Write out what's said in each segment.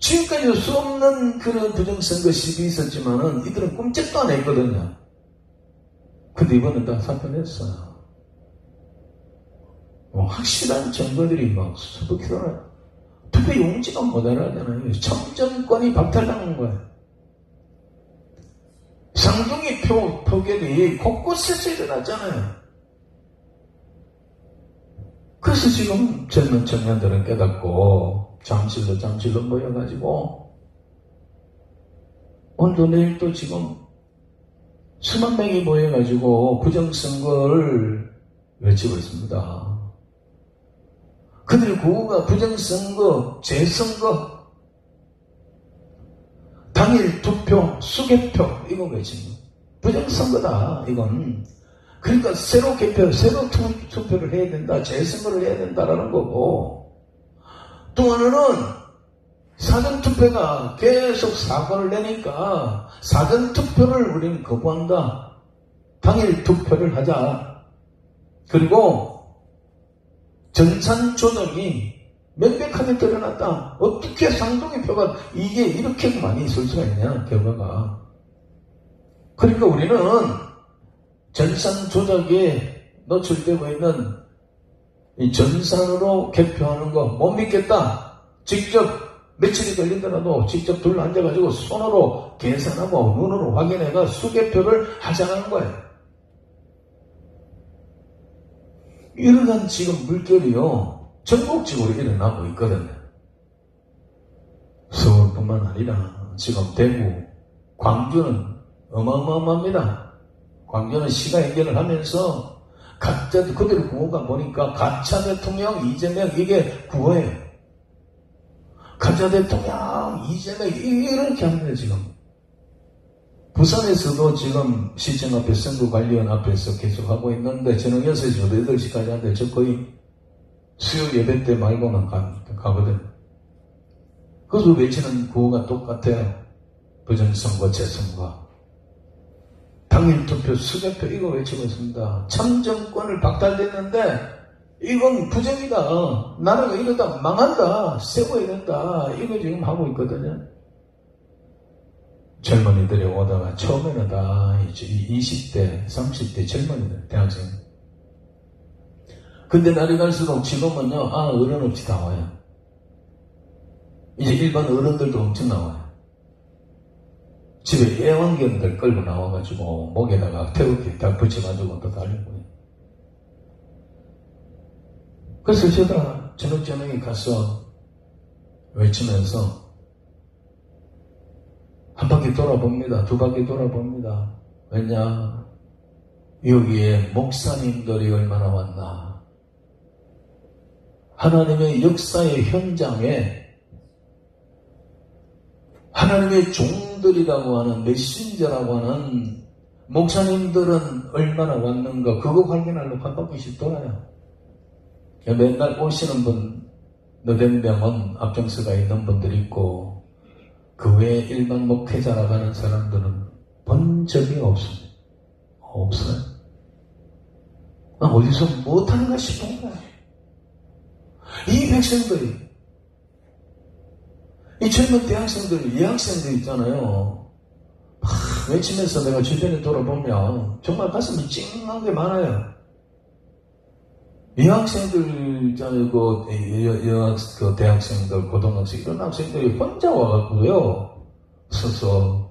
지금까지 수 없는 그런 부정선거 시비 있었지만은 이들은 꿈쩍도 안 했거든요. 근데 이번엔 다 사표냈어요. 확실한 증거들이 막 수북히 돌아요. 투표 용지가 모자라잖아요. 참정권이 박탈당한 거예요. 쌍둥이 표결이 곳곳에서 일어났잖아요. 그래서 지금 젊은 청년들은 깨닫고 잠실로 모여가지고 오늘도 내일도 지금 수만 명이 모여가지고 부정선거를 외치고 있습니다. 그들 구호가 부정선거, 재선거, 당일 투표, 수개표 이거 외칩니다. 부정선거다 이건. 그러니까 새로 개표, 새로 투표를 해야 된다, 재선거를 해야 된다라는 거고, 또 하나는 사전투표가 계속 사고를 내니까 사전투표를 우리는 거부한다. 당일 투표를 하자. 그리고 전산 조작이 명백하게 드러났다. 어떻게 쌍둥이 표가 이게 이렇게 많이 있을 수가 있냐, 결과가. 그러니까 우리는 전산 조작에 노출되고 있는 이 전산으로 개표하는 거 못 믿겠다. 직접 며칠이 걸리더라도 직접 둘러 앉아가지고 손으로 계산하고 눈으로 확인해가 수개표를 하자는 거예요. 이러한 지금 물결이요 전국적으로 일어나고 있거든요. 서울뿐만 아니라 지금 대구, 광주는 어마어마합니다. 광주는 시가행전을 하면서 가짜 그대로 구호가 보니까 가짜 대통령 이재명 이게 구호예요. 가짜 대통령 이재명 이렇게 합니다. 지금 부산에서도 지금 시청 앞에 선거관리원 앞에서 계속 하고 있는데 저는 6시부터 8시까지 하는데 저 거의 수요 예배 때 말고는 가거든. 그래서 외치는 구호가 똑같아요. 부정선거, 재선거, 당일 투표, 수개표 이거 외치고 있습니다. 참정권을 박탈됐는데 이건 부정이다. 나라가 이러다 망한다. 세워야 된다. 이거 지금 하고 있거든요. 젊은이들이 오다가 처음에는 다 이제 20대, 30대 젊은이들, 대학생. 근데 날이 갈수록 지금은요, 어른 없이 다 와요. 이제 일반 어른들도 엄청 나와요. 집에 애완견들 끌고 나와가지고 목에다가 태극기 딱 붙여가지고 또 달리고. 그래서 제가 저녁에 가서 외치면서 한 바퀴 돌아봅니다. 두 바퀴 돌아봅니다. 왜냐? 여기에 목사님들이 얼마나 왔나. 하나님의 역사의 현장에 하나님의 종들이라고 하는 메신저라고 하는 목사님들은 얼마나 왔는가 그거 확인하려고 한 바퀴씩 돌아요. 맨날 오시는 분 너댓 명은 앞장서가 있는 분들이 있고 그 외에 일반 목회자라고 하는 사람들은 본 적이 없습니다. 없어요. 어디서 못하는가 싶은 거예요. 이 백성들이 이 젊은 대학생들, 여학생들 있잖아요. 막 외치면서 내가 주변에 돌아보면 정말 가슴이 찡한 게 많아요. 여학생들 있잖아요. 그 대학생들, 고등학생, 이런 학생들이 혼자 와갖고요. 서서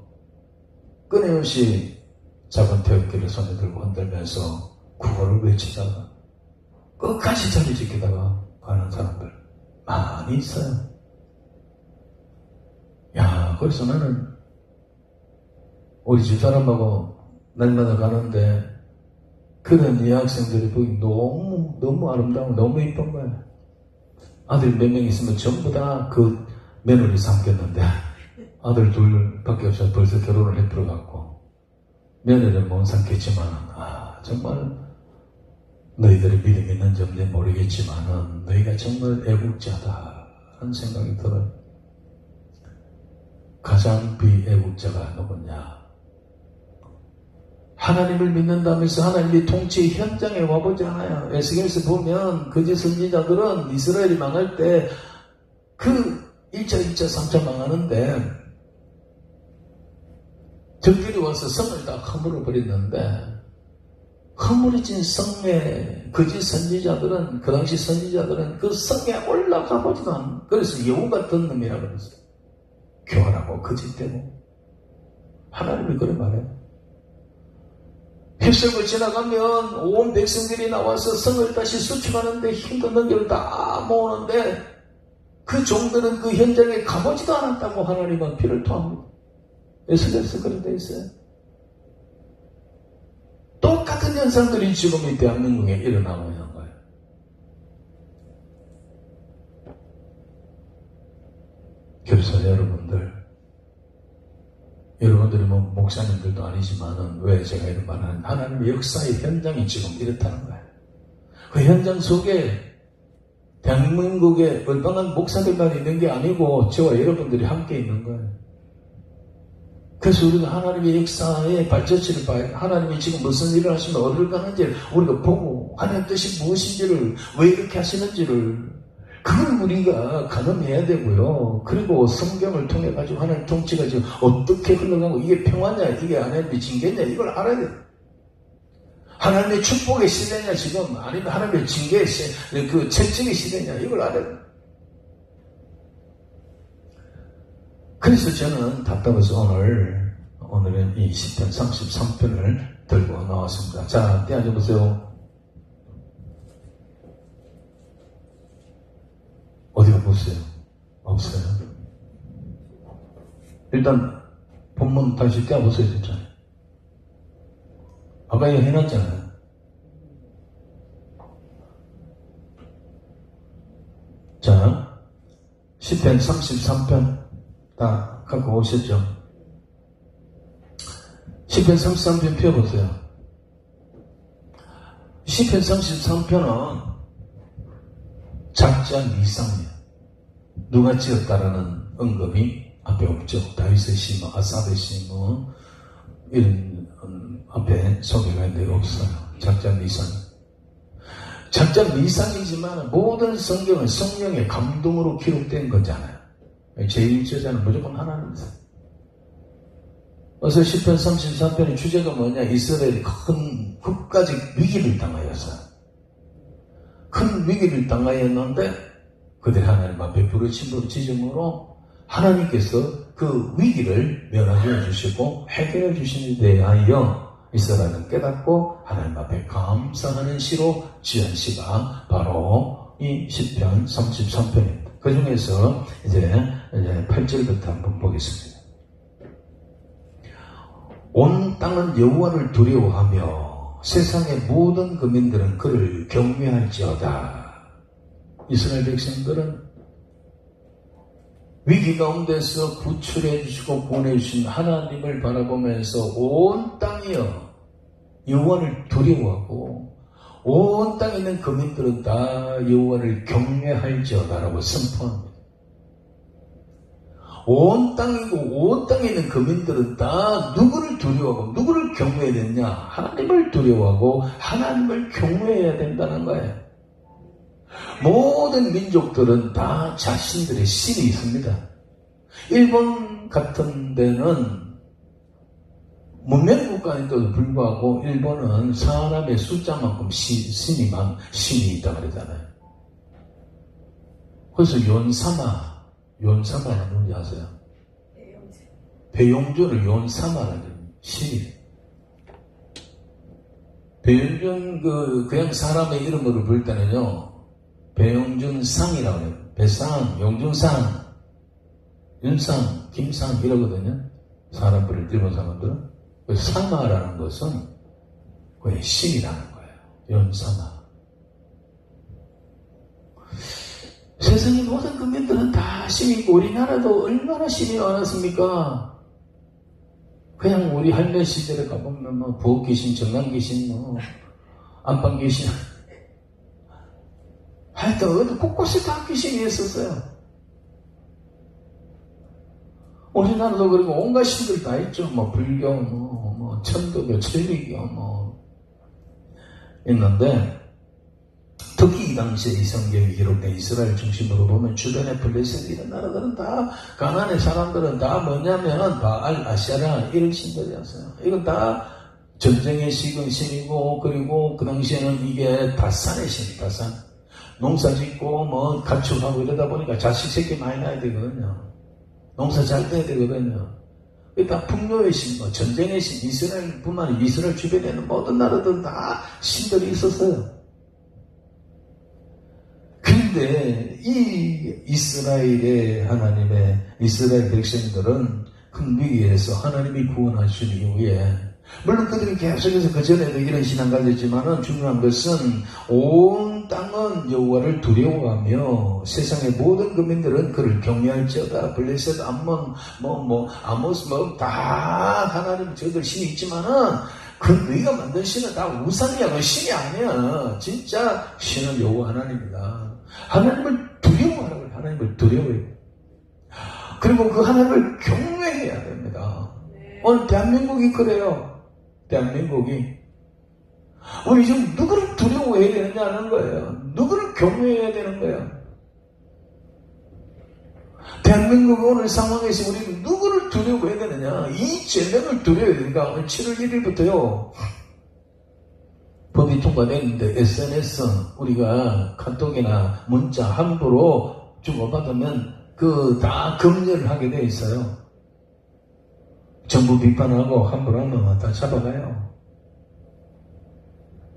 끊임없이 작은 태극기를 손에 들고 흔들면서 구호를 외치다가 끝까지 자리 지키다가 가는 사람들 많이 있어요. 야, 그래서 나는 우리 집사람하고 날마다 가는데 그런 여학생들이 보기 너무 아름다워, 너무 이쁜 거야. 아들 몇 명 있으면 전부 다 그 며느리 삼켰는데 아들 둘밖에 없어서 벌써 결혼을 해버려갖고 며느리는 못 삼켰지만 정말 너희들의 믿음이 있는지 없는지 모르겠지만은 너희가 정말 애국자다 하는 생각이 들어요. 가장 비애국자가 누구냐? 하나님을 믿는다면서 하나님의 통치 현장에 와보지 않아요. 에스겔서 보면 거짓 선지자들은 이스라엘이 망할 때 그 1차, 2차, 3차 망하는데 적들이 와서 성을 다 허물어 버렸는데 허물어진 성의 거짓 선지자들은 그 당시 선지자들은 그 성에 올라가 보지도 않아. 그래서 여우 같은 놈이라 그랬어요. 교활하고 거짓되고 하나님이 그래 말해요. 휩쓸고 지나가면 온 백성들이 나와서 성을 다시 수축하는데 힘든 능력을 다 모으는데 그 종들은 그 현장에 가보지도 않았다고 하나님은 피를 토합니다. 에스겔서 그런 데 있어요. 똑같은 현상들이 지금 이 대한민국에 일어나고 있는 거예요. 그래서 여러분들이 뭐 목사님들도 아니지만은 왜 제가 이런 말을 하는 하나님의 역사의 현장이 지금 이렇다는 거예요. 그 현장 속에 대한민국에 얼마나 목사들만 있는 게 아니고 저와 여러분들이 함께 있는 거예요. 그래서 우리가 하나님의 역사의 발자취를 봐야 하나님이 지금 무슨 일을 하시면 어디를 가는지를 우리가 보고 하나님의 뜻이 무엇인지를 왜 이렇게 하시는지를 그걸 우리가 가늠해야 되고요. 그리고 성경을 통해 가지고 하나님 통치가 지금 어떻게 흘러가고 이게 평화냐 이게 하나님의 징계냐 이걸 알아야 돼요. 하나님의 축복의 시대냐 지금 아니면 하나님의 징계의 그 채찍의 시대냐 이걸 알아야 돼요. 그래서 저는 답답해서 오늘은 이 시편 33편을 들고 나왔습니다. 자, 떼어줘보세요. 어디가 보세요? 없어요. 일단 본문 다시 떼어보세요. 진짜. 아까 이거 해놨잖아요. 자, 시편 33편 다 갖고 오셨죠? 시편 33편 펴보세요. 시편 33편은 작전 이상이에요. 누가 지었다라는 언급이 앞에 없죠. 다윗의 시, 아삽의 시, 이런 앞에 소개가 있는데 없어요. 작전 이상. 작전 이상이지만 모든 성경은 성령의 감동으로 기록된 거잖아요. 제1저자는 무조건 하나님이세요. 그래서 시편 33편의 주제가 뭐냐? 이스라엘이 큰 국가적 위기를 당하였어요. 큰 위기를 당하였는데 그들이 하나님 앞에 부르짖음으로 하나님께서 그 위기를 면하여 주시고 해결해 주시는 데 대하여 이스라엘은 깨닫고 하나님 앞에 감사하는 시로 지은 시가 바로 이 시편 33편입니다. 그 중에서 이제 8절부터 한번 보겠습니다. 온 땅은 여호와를 두려워하며 세상의 모든 거민들은 그를 경외할지어다. 이스라엘 백성들은 위기 가운데서 구출해 주시고 구원해 주신 하나님을 바라보면서 온 땅이여 여호와를 두려워하고 온 땅에 있는 거민들은 다 여호와를 경외할지어다라고 선포합니다. 온 땅이고 온 땅에 있는 거민들은 다 누구를 두려워하고 누구를 경외해야 되느냐? 하나님을 두려워하고 하나님을 경외해야 된다는 거예요. 모든 민족들은 다 자신들의 신이 있습니다. 일본 같은 데는 문명국가인데도 불구하고 일본은 사람의 숫자만큼 신이 있다 그러잖아요. 그래서 연사마는 뭔지 아세요? 배용준을 연사마라는 신이. 배용준 그냥 사람의 이름으로 부를 때는요. 배용준 상이라고 해요. 배상, 용준상, 윤상, 김상 이러거든요. 사람들을 일본 사람들은. 사마라는 것은 그의 신이라는 거예요. 연사마. 세상의 모든 국민들은 다 신이 있고 우리나라도 얼마나 신이 많았습니까? 그냥 우리 할매 시절에 가보면 부엌귀신, 정강귀신, 안방귀신 하여튼 어디 곳곳에 다 귀신이 있었어요. 우리나라도 그리고 온갖 신들 다 있죠. 불교, 천도교, 천리교, 있는데, 특히 이 당시에 이 성경이 기록된 이스라엘 중심으로 보면 주변의 블레셋 이런 나라들은 다 가나안의 사람들은 다 뭐냐면 바알, 아샤라 이런 신들이었어요. 이건 다 전쟁의 신이고 그리고 그 당시에는 이게 다산의 신, 다산. 농사 짓고 뭐 가축하고 이러다 보니까 자식 새끼 많이 낳아야 되거든요. 농사 잘 돼야 되거든요. 다 풍요의 신, 뭐 전쟁의 신, 이스라엘뿐만 아니라 이스라엘 주변에는 모든 나라들은 다 신들이 있었어요. 근데 이 이스라엘의 하나님의 이스라엘 백성들은 큰 위기에서 하나님이 구원하신 이후에 물론 그들이 계속해서 그전에도 이런 신앙 가졌지만은 중요한 것은 온 땅은 여호와를 두려워하며 세상의 모든 국민들은 그를 경외할지어다. 블레셋, 암몬, 아모스 다 하나님 저들 신이 있지만은 그 너희가 만든 신은 다 우상이야. 그 신이 아니야. 진짜 신은 여호와 하나님이다. 하나님을 두려워하라고. 하나님을 두려워해. 그리고 그 하나님을 경외해야 됩니다. 오늘 대한민국이 그래요. 대한민국이 우리 지금 누구를 두려워해야 되느냐는 거예요. 누구를 경외해야 되는 거예요. 대한민국 오늘 상황에서 우리는 누구를 두려워해야 되느냐. 이재명을 두려워해야 되니까 오늘 7월 1일부터요 법이 통과됐는데 SNS 우리가 카톡이나 문자 함부로 주고받으면 그 다 검열을 하게 돼 있어요. 정부 비판하고 함부로 하면 다 잡아가요.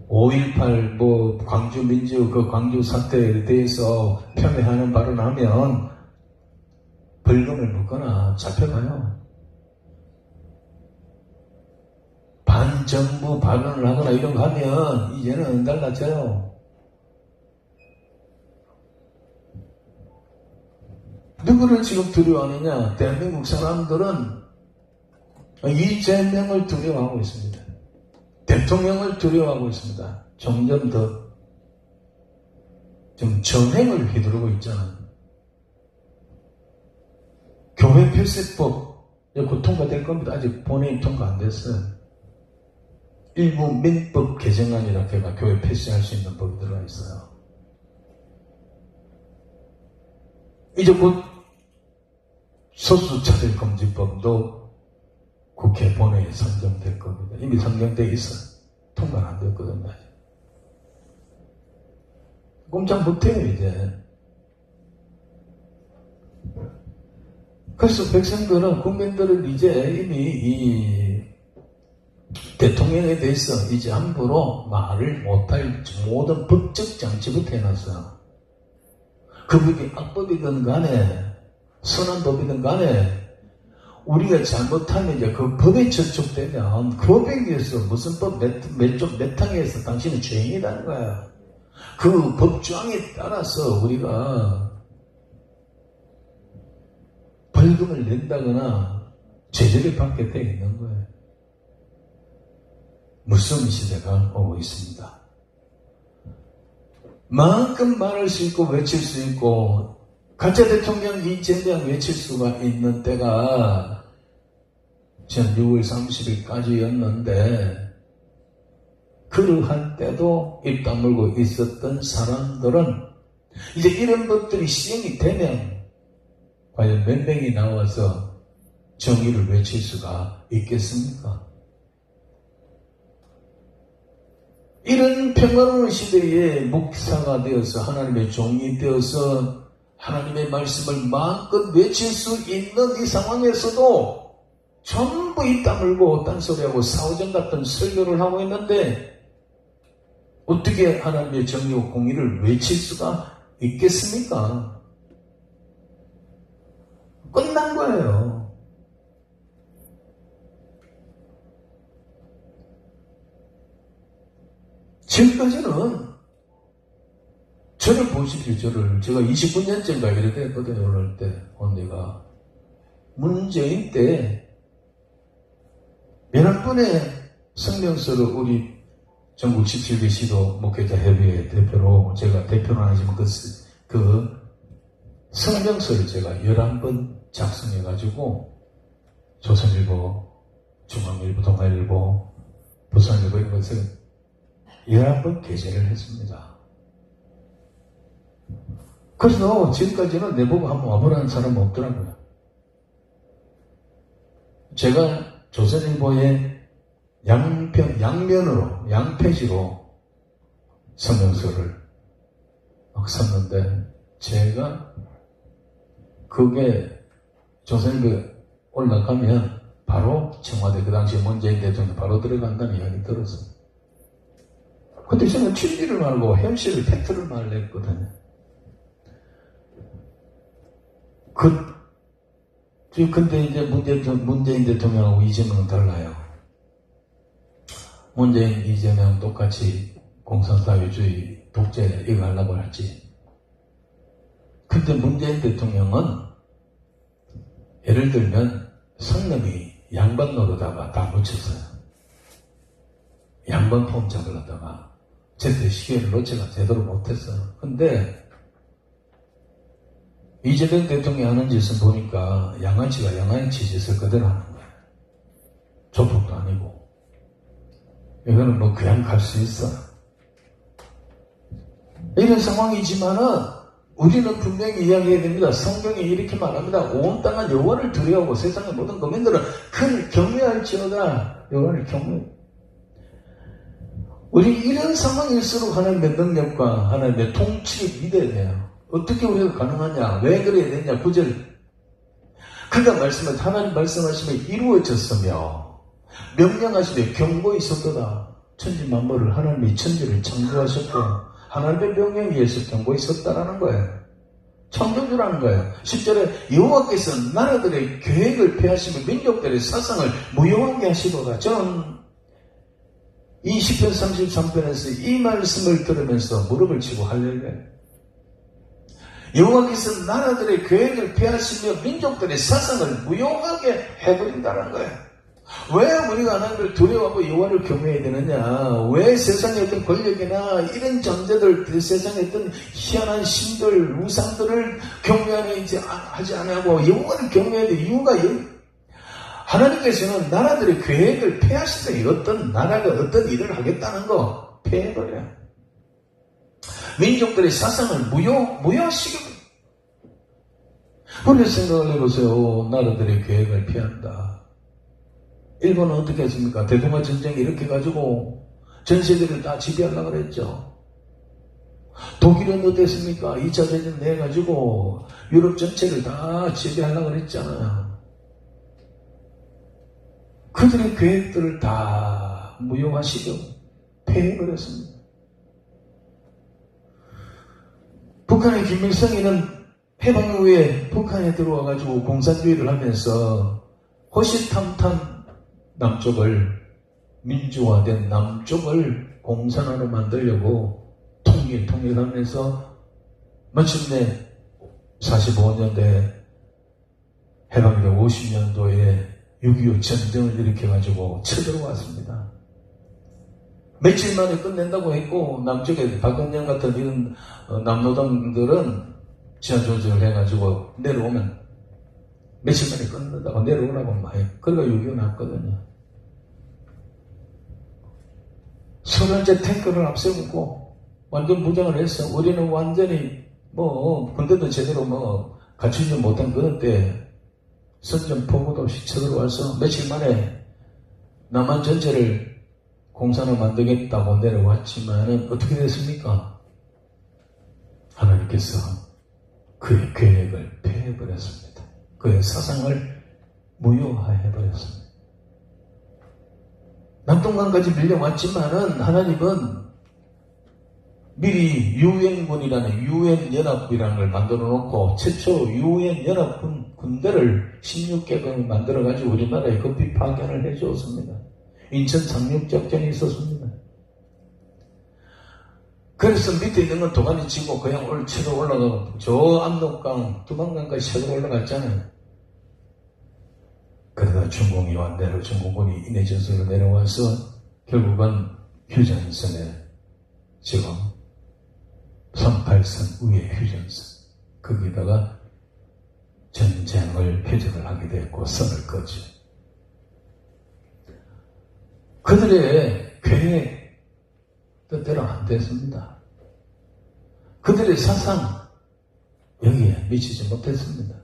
5.18 광주 민주 그 광주 사태에 대해서 폄훼하는 발언하면 벌금을 묻거나 잡혀가요. 반정부 발언을 하거나 이런 거 하면 이제는 달라져요. 누구를 지금 두려워하느냐? 대한민국 사람들은 이재명을 두려워하고 있습니다. 대통령을 두려워하고 있습니다. 점점 더 좀 전횡을 휘두르고 있잖아요. 교회 폐쇄법 곧 통과될 겁니다. 아직 본회의 통과 안 됐어요. 일부 민법 개정안이라 해가 교회 폐쇄할 수 있는 법이 들어가 있어요. 이제 곧 소수차별금지법도 국회 본회의에 선정될 겁니다. 이미 선정되어 있어요. 통과는 안 됐거든요. 꼼짝 못해요, 이제. 그래서 백성들은, 국민들은 이제 이미 이 대통령에 대해서 이제 함부로 말을 못할 모든 법적 장치부터 해놨어요. 그 법이 악법이든 간에, 선한 법이든 간에, 우리가 잘못하면 이제 그 법에 저촉되면 그 법에 의해서 무슨 법 몇 항에서 당신은 죄인이라는 거야. 그 법조항에 따라서 우리가 벌금을 낸다거나 제재를 받게 되어 있는 거예요. 무서운 시대가 오고 있습니다. 마음껏 말할 수 있고 외칠 수 있고 가짜 대통령 이재명 외칠 수가 있는 때가 지난 6월 30일까지였는데 그러한 때도 입 다물고 있었던 사람들은 이제 이런 것들이 시행이 되면 과연 몇 명이 나와서 정의를 외칠 수가 있겠습니까? 이런 평화로운 시대에 목사가 되어서 하나님의 종이 되어서 하나님의 말씀을 마음껏 외칠 수 있는 이 상황에서도 전부 입 다물고 딴소리하고 사오정 같은 설교를 하고 있는데 어떻게 하나님의 정의와 공의를 외칠 수가 있겠습니까? 끝난 거예요. 지금까지는 저를 보십시오. 제가 29년째인가 이렇게 했거든요. 오늘 때 언니가 문재인 때 11번의 성명서를 우리 전국 17개 시도 목회자 협의회 대표로 제가 대표는 아니지만 그 성명서를 제가 11번 작성해가지고 조선일보, 중앙일보, 동아일보, 부산일보 이런 것을 11번 게재를 했습니다. 그래서 지금까지는 내보고 한번 와보라는 사람은 없더라고요. 제가 조선일보에 양면으로, 양페이지로 성명서를 막 썼는데, 제가 그게 조선일보에 올라가면 바로 청와대, 그 당시에 문재인 대통령 바로 들어간다는 이야기 들었어요. 근데 저는 진리를 말고 현실을, 팩트를 말했거든요. 근데 이제 문재인 대통령하고 이재명은 달라요. 문재인, 이재명 똑같이 공산사회주의, 독재 이거 하려고 했지. 근데 문재인 대통령은 예를 들면 성남이 양반 노릇다가 다 묻혔어요. 양반 폼 잡으려다가 제때 시계를 놓치가 제대로 못했어요. 근데 이재명 대통령이 하는 짓을 보니까 양아치가 양아치 짓을 그대로 하는 거예요. 조폭도 아니고. 이거는 뭐 그냥 갈 수 있어. 이런 상황이지만은 우리는 분명히 이야기해야 됩니다. 성경이 이렇게 말합니다. 온 땅은 여호와를 두려워하고 세상의 모든 거민들은 그를 경외할지어다. 여호와를 경외. 우리 이런 상황일수록 하나님의 능력과 하나님의 통치를 믿어야 돼요. 어떻게 우리가 가능하냐? 왜 그래야 되냐? 9절. 그가 하나님 말씀하시면 이루어졌으며 명령하시며 경고에 있었도다. 천지 만물을 하나님이 천지를 창조하셨고 하나님의 명령에 의해서 경고에 있었다라는 거예요. 창조주라는 거예요. 10절에 여호와께서 나라들의 계획을 폐하시며 민족들의 사상을 무용하게 하시도다. 저는 이 시편 33편에서 이 말씀을 들으면서 무릎을 치고 할렐루야. 여호와께서 나라들의 계획을 폐하시며 민족들의 사상을 무용하게 해버린다는 거예요. 왜 우리가 하나님을 두려워하고 여호와를 경외해야 되느냐? 왜 세상의 어떤 권력이나 이런 존재들, 세상의 어떤 희한한 신들, 우상들을 하지 않고 여호와를 경외해야 될 이유가 하나님께서는 나라들의 계획을 폐하시더니 어떤 나라가 어떤 일을 하겠다는 거 폐해버려요. 민족들의 사상을 무효시키고. 우리 생각을 해보세요. 나라들의 계획을 피한다. 일본은 어떻게 했습니까? 대동아 전쟁 이렇게 해가지고 전 세계를 다 지배하려고 그랬죠. 독일은 어땠습니까? 2차 대전 내가지고 유럽 전체를 다 지배하려고 그랬잖아요. 그들의 계획들을 다 무효화시키고 폐해버렸습니다. 북한의 김일성이는 해방 후에 북한에 들어와가지고 공산주의를 하면서 호시탐탐 남쪽을, 민주화된 남쪽을 공산화로 만들려고 통일하면서 마침내 45년대 해방이 50년도에 6.25 전쟁을 일으켜가지고 쳐들어왔습니다. 며칠 만에 끝낸다고 했고, 남쪽에 박근영 같은 이런 남노당들은 지하 조직을 해가지고 내려오면 며칠 만에 끝낸다고 내려오라고 막 해. 그러니까 6.25 났거든요. 소련제 탱크를 앞세우고 완전 무장을 했어. 우리는 완전히 군대도 제대로 갖추지 못한 그런 때 선전포고도 없이 쳐들어와서 며칠 만에 남한 전체를 공산화 만들겠다고 내려왔지만은 어떻게 됐습니까? 하나님께서 그의 계획을 폐해버렸습니다. 그의 사상을 무효화해버렸습니다. 남동강까지 밀려왔지만은 하나님은 미리 유엔군이라는 유엔연합이라는 걸 만들어 놓고 최초 유엔연합 군대를 16개국을 만들어 가지고 우리나라에 급히 파견을 해 주었습니다. 인천 상륙작전이 있었습니다. 그래서 밑에 있는 건 도가니 치고 그냥 치러 올라가고 저 압록강, 두만강까지 치러 올라갔잖아요. 그러다 중공군이 인해전술로 내려와서 결국은 휴전선에 지금 38선 위에 휴전선 거기다가 전쟁을 휴전을 하게 됐고 선을 꺼죠. 그들의 계획 뜻대로 안 됐습니다. 그들의 사상 여기에 미치지 못했습니다.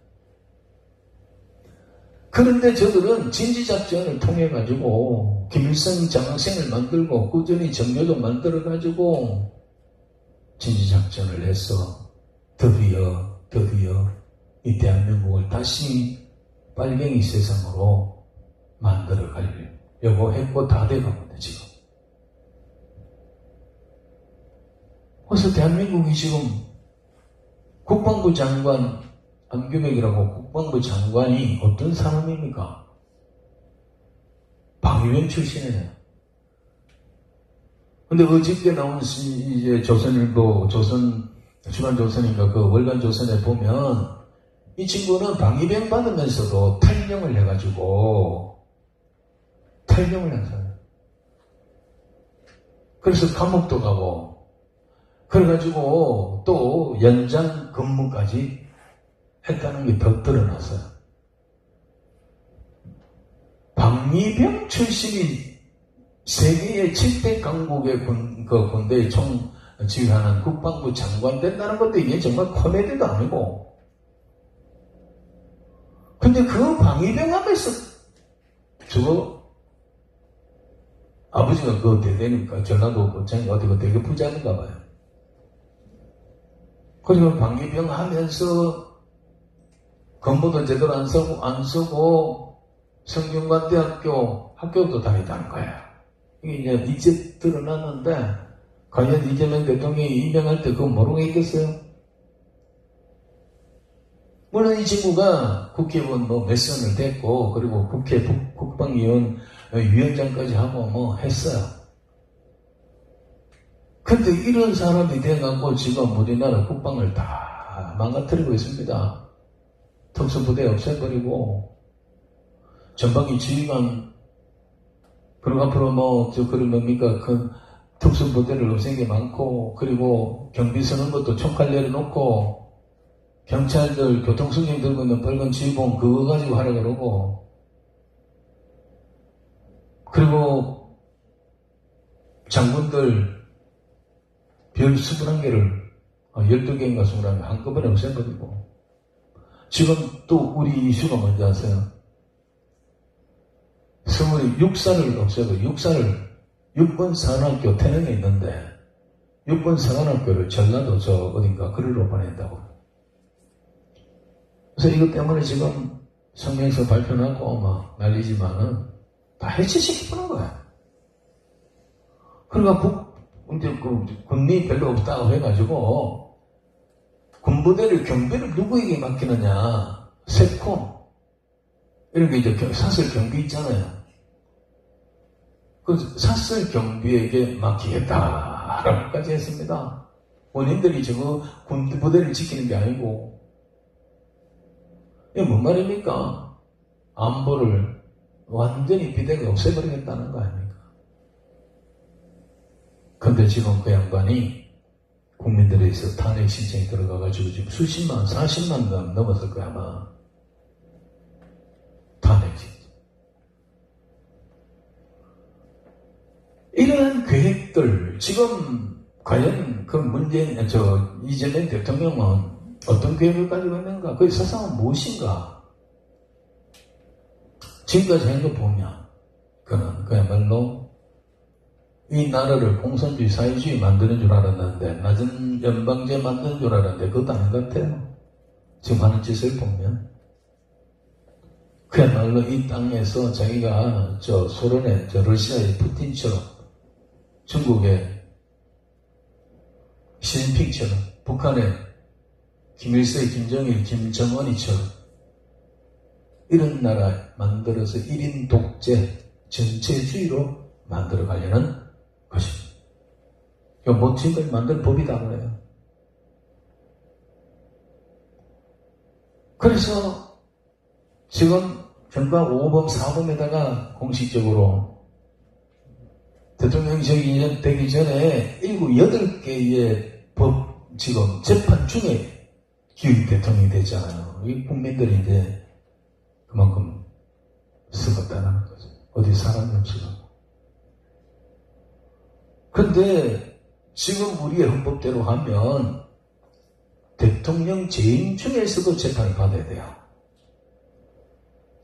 그런데 저들은 진지작전을 통해 가지고 김일성 장학생을 만들고 꾸준히 정료도 만들어 가지고 진지작전을 해서 드디어 이 대한민국을 다시 빨갱이 세상으로 만들어 가려고 했고 다 돼갑니다 지금. 그래서 대한민국이 지금 국방부 장관 안규백이라고 국방부 장관이 어떤 사람입니까? 방위병 출신이에요. 근데 어저께 나온 이제 조선일보, 주간조선인가 그 월간조선에 보면 이 친구는 방위병 받으면서도 탈영을 해가지고 탈영을 한 사람. 그래서 감옥도 가고 그래가지고 또 연장 근무까지 했다는 게 더 드러났어요. 방위병 출신이 세계의 7대 강국의 군대의 총지휘하는 국방부 장관 된다는 것도 이게 정말 코미디도 아니고. 근데 그 방위병 앞에서 저거 아버지가 그 대대니까 전라도 고창이 어디 되게 부자인가 봐요. 그리고 방위병 하면서 건보도 제대로 안 쓰고 성균관대학교 학교도 다니다는 거야. 이게 이제 드러났는데 과연 이재명 대통령이 임명할 때 그거 모르겠어요? 물론 이 친구가 국회의원 몇 선을 됐고 그리고 국회 국방위원 위원장까지 하고 했어요. 근데 이런 사람이 돼갖고 지금 우리나라 국방을 다 망가뜨리고 있습니다. 특수부대 없애버리고 전방위 지휘관 그리고 앞으로 그런 뭡니까 그 특수부대를 없앤 게 많고 그리고 경비 서는 것도 총칼 내려놓고 경찰들 교통수령 들고 있는 빨간 지휘봉 그거 가지고 하라 그러고 그리고 장군들 별 21개를 12개인가 21개 한꺼번에 없애버리고 지금 또 우리 이슈가 뭔지 아세요? 26살을 없애고 6번 사관학교 태릉에 있는데 6번 사관학교를 전라도 어딘가 그리로 보낸다고. 그래서 이것 때문에 지금 성명서 발표하고 난리지만은 다 해체시키는 거야. 그러니까 이제 군이 별로 없다고 해가지고 군부대를 경비를 누구에게 맡기느냐? 세콤 이런 게 이제 사설 경비 있잖아요. 그 사설 경비에게 맡기겠다라고까지 했습니다. 본인들이 저거 군부대를 지키는 게 아니고 이게 뭔 말입니까? 안보를 완전히 비대가 없애버리겠다는 거 아닙니까? 근데 지금 그 양반이 국민들에서 탄핵 신청이 들어가가지고 지금 수십만, 40만 넘었을 거야, 아마. 탄핵 신청. 이러한 계획들, 지금 과연 그 이재명 대통령은 어떤 계획을 가지고 있는가? 그 사상은 무엇인가? 지금까지 한 거 보면, 그는 그야말로 이 나라를 공산주의, 사회주의 만드는 줄 알았는데, 낮은 연방제 만드는 줄 알았는데, 그것도 아닌 것 같아요. 지금 하는 짓을 보면. 그야말로 이 땅에서 자기가 소련의, 러시아의 푸틴처럼, 중국의 시진핑처럼, 북한의 김일성, 김정일, 김정은이처럼, 이런 나라 만들어서 1인 독재, 전체주의로 만들어 가려는 것입니다. 이거 지금까지 만든 법이다 그래요. 그래서 지금 전방 5법, 4법에다가 공식적으로 대통령직이 되기 전에 8개의 법 지금 재판 중에 기획 대통령이 됐잖아요. 이 국민들이 이제 그만큼 쓰겠다는 거죠. 어디 사람이 없어요. 근데 지금 우리의 헌법대로 하면 대통령 재임 중에서도 재판을 받아야 돼요.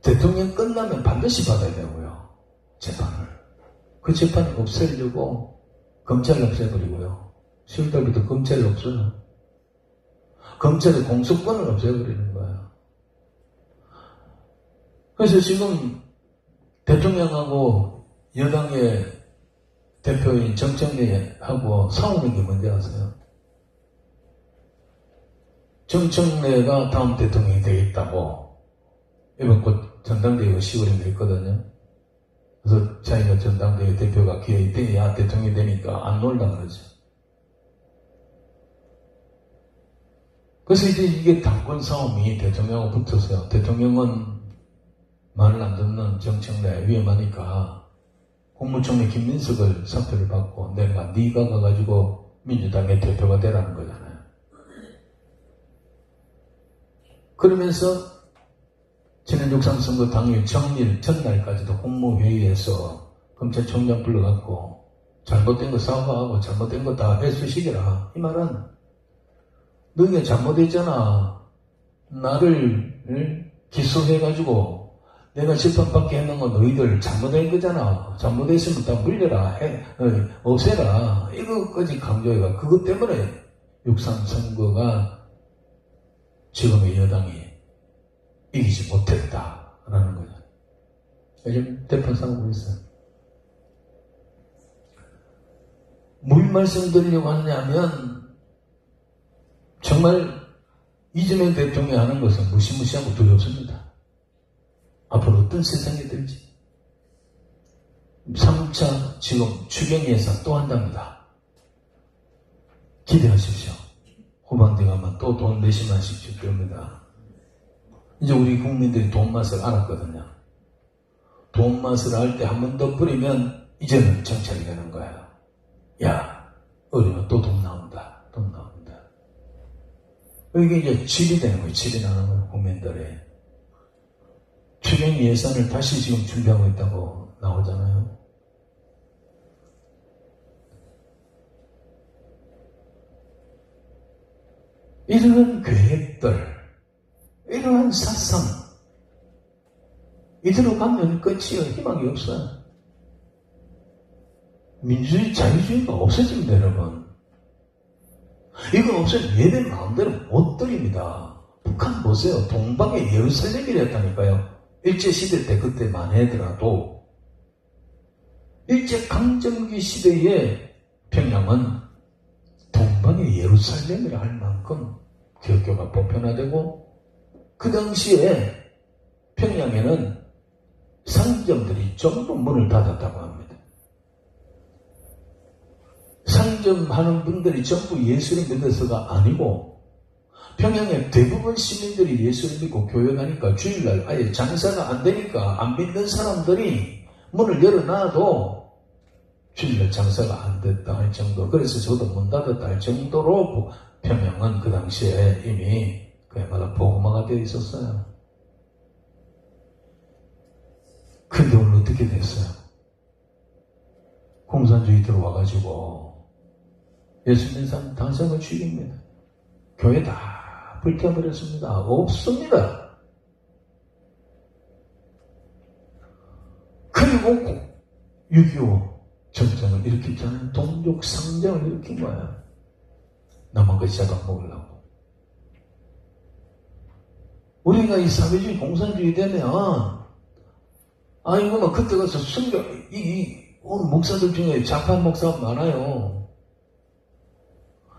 대통령 끝나면 반드시 받아야 되고요. 재판을. 그 재판을 없애려고 검찰을 없애버리고요. 10월달부터 검찰이 없어요. 검찰의 공소권을 없애버리는 거예요. 그래서 지금 대통령하고 여당의 대표인 정청래하고 싸우는 게 뭔지 아세요? 정청래가 다음 대통령이 되겠다고 이번 곧 전당대회가 10월에 있거든요. 그래서 자기가 전당대회 대표가 기회에 돼야 대통령이 되니까 안 놀라 그러죠. 그래서 이제 이게 당권 싸움이 대통령하고 붙어서요. 대통령은 말을 안 듣는 정청래 위험하니까 국무총리 김민석을 사표를 받고 내가 네가 가가지고 민주당의 대표가 되라는 거잖아요. 그러면서 지난 6.3 선거 당일 정일 전날까지도 국무회의에서 검찰총장 불러갖고 잘못된 거 사과하고 잘못된 거 다 해수시켜라. 이 말은 너희가 잘못했잖아. 나를 기소해가지고 내가 재판받게 해놓은 건 너희들 잘못한 거잖아. 잘못했으면 다 물려라. 없애라. 이거까지 강조해가 그것 때문에 6.3 선거가 지금의 여당이 이기지 못했다라는 거죠. 요즘 대판 싸우고 있어요. 뭘 말씀드리려고 하냐면 정말 이재명 대통령이 하는 것은 무시무시하고 두렵습니다. 앞으로 어떤 세상이 될지. 3차 지금 추경 예산 또 한답니다. 기대하십시오. 후반대 가면 또 돈 내시면 하십시오. 그럽니다. 이제 우리 국민들이 돈 맛을 알았거든요. 돈 맛을 알 때 한 번 더 뿌리면 이제는 정착이 되는 거예요. 야, 어디면 또 돈 나온다. 돈 나온다. 이게 이제 질이 되는 거예요. 질이 나는 거예요. 국민들의. 추경 예산을 다시 지금 준비하고 있다고 나오잖아요. 이러한 계획들, 이러한 사상, 이대로 가면 끝이에요. 희망이 없어요. 민주주의, 자유주의가 없어집니다, 여러분. 이거 없으면 예배 마음대로 못 드립니다. 북한 보세요. 동방의 예루살렘이랬다니까요. 일제시대 때 그때만 하더라도 일제강점기 시대에 평양은 동방의 예루살렘이라 할 만큼 기독교가 보편화되고 그 당시에 평양에는 상점들이 전부 문을 닫았다고 합니다. 상점하는 분들이 전부 예수를 믿어서가 아니고 평양의 대부분 시민들이 예수를 믿고 교회 가니까 주일날 아예 장사가 안 되니까 안 믿는 사람들이 문을 열어놔도 주일날 장사가 안 됐다 할 정도, 그래서 저도 문 닫았다 할 정도로 평양은 그 당시에 이미 그야말로 복음화가 되어 있었어요. 근데 오늘 어떻게 됐어요? 공산주의 들어와가지고 예수 믿는 사람 당장을 죽입니다. 교회 다 불태워버렸습니다. 없습니다. 그리고 6.25 전쟁을 일으켰잖아요. 동족상정을 일으킨 거예요. 남한 것이 잡아먹으려고. 우리가 이 사회주의 공산주의 되면 이거 뭐 그때 가서 순교 오늘 목사들 중에 좌파 목사가 많아요.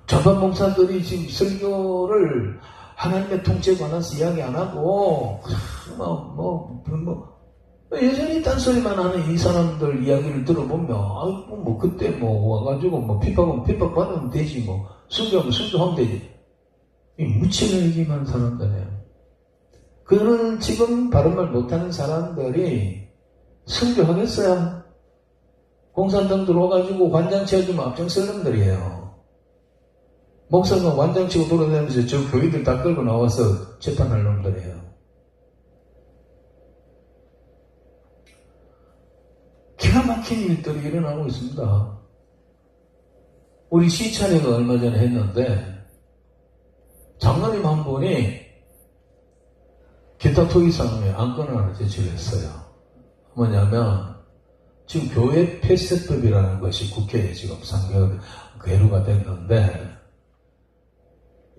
좌파 목사들이 지금 설교를 하나님의 통치에 관해서 이야기 안 하고 예전에 딴소리만 하는 이 사람들 이야기를 들어보면 뭐 그때 뭐 와가지고 핍박하면 핍박받으면 되지, 순교하면 순교하면 되지. 이 무치는 사람들이에요. 그런 지금 바른말 못하는 사람들이 순교하겠어요? 공산당 들어와가지고 관장 채워주면 앞장설 놈들이에요. 목사가 관장 치고 돌아다니면서 저 교회들 다 끌고 나와서 재판할 놈들이에요. 기가 막힌 일들이 일어나고 있습니다. 우리 시찰회가 얼마 전에 했는데 분이 기타 투기상에 안건을 하나 제출했어요. 뭐냐면 지금 교회 폐쇄법이라는 것이 국회에 지금 계류가 됐는데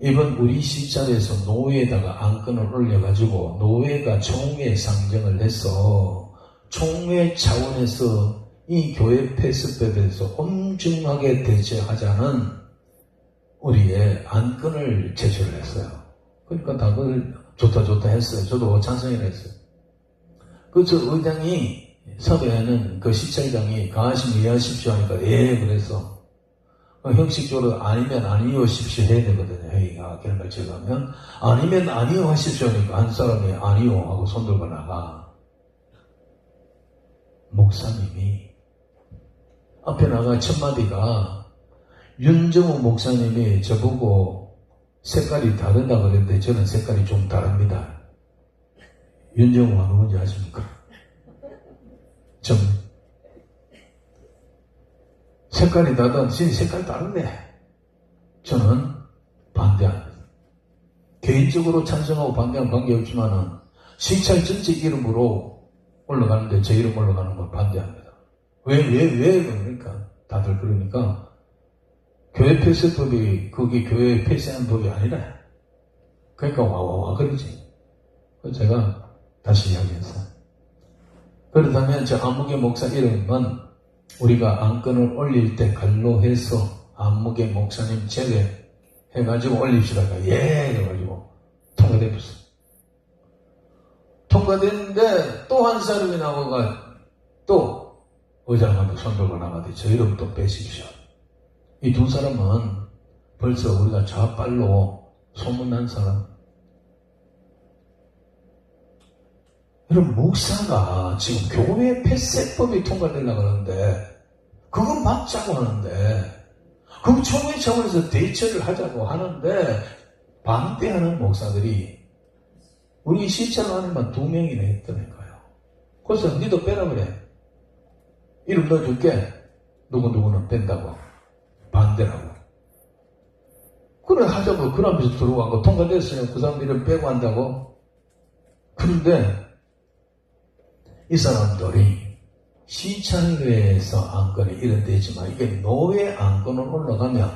이번 우리 시찰에서 노회에다가 안건을 올려가지고 노회가 총회 상정을 해서 총회 차원에서 이 교회 폐쇄법에 대해서 엄중하게 대처하자는 우리의 안건을 제출을 했어요. 그러니까 다들 좋다 했어요. 저도 찬성을 했어요. 저 의장이 섭외하는 그 시찰장이 강하시면 이해하십시오 하니까 예 그래서 형식적으로 아니면 아니오십시오 해야 되거든요. 회의가 결말 제거하면 아니면 아니오 하십시오 하니까 한 사람이 아니오 하고 손 들고 나가. 목사님이 앞에 나가 첫 마디가 윤정우 목사님이 저보고 색깔이 다르다 그랬는데 저는 색깔이 좀 다릅니다. 윤정우가 누군지 아십니까? 좀 색깔이 다르다. 진짜 색깔이 다른데 저는 반대합니다. 개인적으로 찬성하고 반대하면 관계없지만은 시찰 전체 이름으로 올라가는데 제 이름 올라가는 걸 반대합니다. 왜 그러니까 다들 그러니까 교회 폐쇄법이 그게 교회 폐쇄한 법이 아니라 그러니까 와 그러지. 그래서 제가 다시 이야기했어요. 그렇다면 저 안무개 목사 이름은 우리가 안건을 올릴 때 갈로해서 안무개 목사님 제외해가지고 올립시다가 예 해가지고 통과됐어. 통과됐는데 또 한 사람이 나와가 또 의장한테 손들고 나가더니 저 이름 또 빼십시오. 이 두 사람은 벌써 우리가 좌빨로 소문난 사람. 여러분 목사가 지금 교회 폐쇄법이 통과되려고 하는데 그건 막자고 하는데 그 총회 차원에서 대처를 하자고 하는데 반대하는 목사들이 우리 시찰관에만 2명이나 했다니까요. 그래서 니도 빼라 그래. 이름 넣어줄게. 누구는 뺀다고. 반대라고. 그래 하자고 그러면서 들어가고 통과됐으면 그 사람 이름 빼고 한다고. 그런데 이 사람들이 시찰회에서 안건이 이런 데지만 이게 노회 안건을 올라가면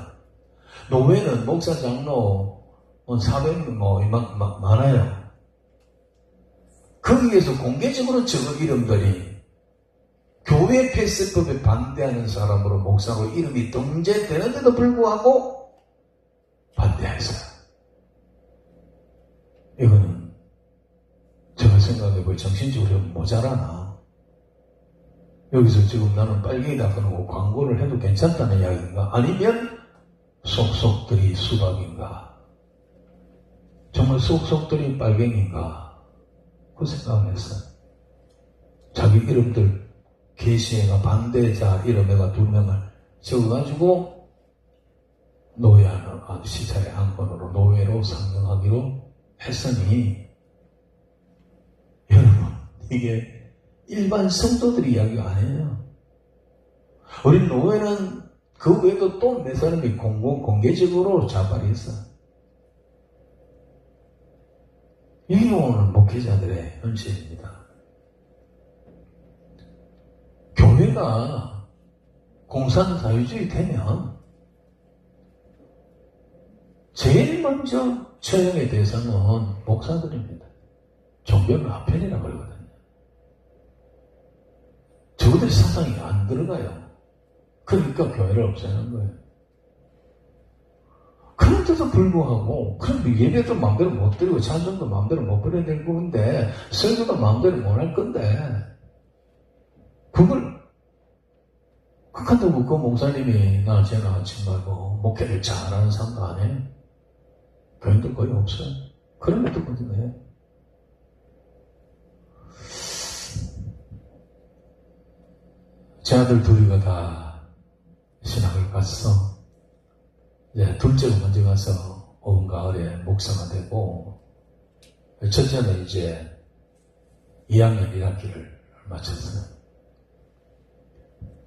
노회는 목사 장로 400명 많아요. 거기에서 공개적으로 적은 이름들이 교회 폐쇄법에 반대하는 사람으로 목사로 이름이 등재되는데도 불구하고 반대했어요. 이거는 제가 생각해보니 정신적으로 모자라나. 여기서 지금 나는 빨갱이다 그러고 광고를 해도 괜찮다는 이야기인가? 아니면 속속들이 수박인가? 정말 속속들이 빨갱인가? 그 생각을 했어요. 자기 이름들 계시회가 반대자 이름에가 2명을 적어가지고 노예하는 시찰의 안건으로 노예로 상정하기로 했으니 여러분 이게 일반 성도들이 이야기가 아니에요. 우리 노예는 그 외에도 또 몇 사람이 공개적으로 자발했어. 이게 오늘 목회자들의 현실입니다. 교회가 공산사회주의 되면 제일 먼저 처형에 대해서는 목사들입니다. 종교합편이라고 그러거든요. 저들의 사상이 안 들어가요. 그러니까 교회를 없애는 거예요. 그런데도 불구하고 그럼 예배도 마음대로 못 드리고 찬송도 마음대로 못 드려야 될 건데 설교도 마음대로 못 할 건데 그걸 극한다고 그 목사님이 제가 정말 목회를 잘하는 사람도 아니에요. 교인도 거의 없어요. 그런 것도 문제예요. 제 아들 둘이가 다 신학을 갔어. 이제 둘째가 먼저 가서 온 가을에 목사가 되고, 첫째는 이제 2학년 1학기를 마쳤어요.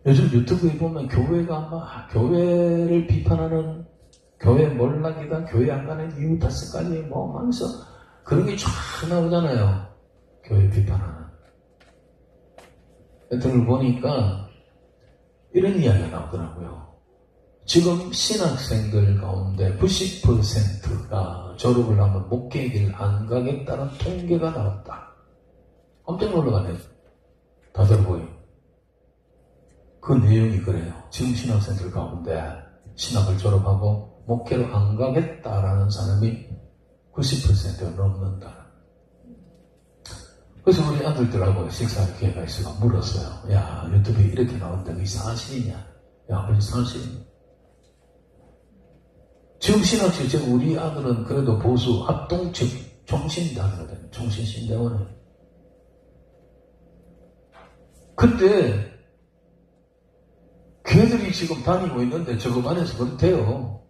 요즘 유튜브에 보면 교회가 교회를 비판하는 교회 몰락이다, 교회 안 가는 이유 5가지, 뭐, 하면서 그런 게 쫙 나오잖아요. 교회 비판하는. 애들을 보니까 이런 이야기가 나오더라고요. 지금 신학생들 가운데 90%가 졸업을 하면 목회길 안 가겠다는 통계가 나왔다. 깜짝 놀라가네요. 다들 보여. 그 내용이 그래요. 지금 신학생들 가운데 신학을 졸업하고 목회로 안 가겠다라는 사람이 90%가 넘는다. 그래서 우리 아들들하고 식사할 기회가 있어서 물었어요. 야, 유튜브에 이렇게 나온다. 이게 사실이냐? 야, 아버지 사실이냐? 지금 신학교, 지금 우리 아들은 그래도 보수 합동측 종신대학이거든요. 종신신대원은. 근데 걔들이 지금 다니고 있는데 저거 안에서 그렇대요.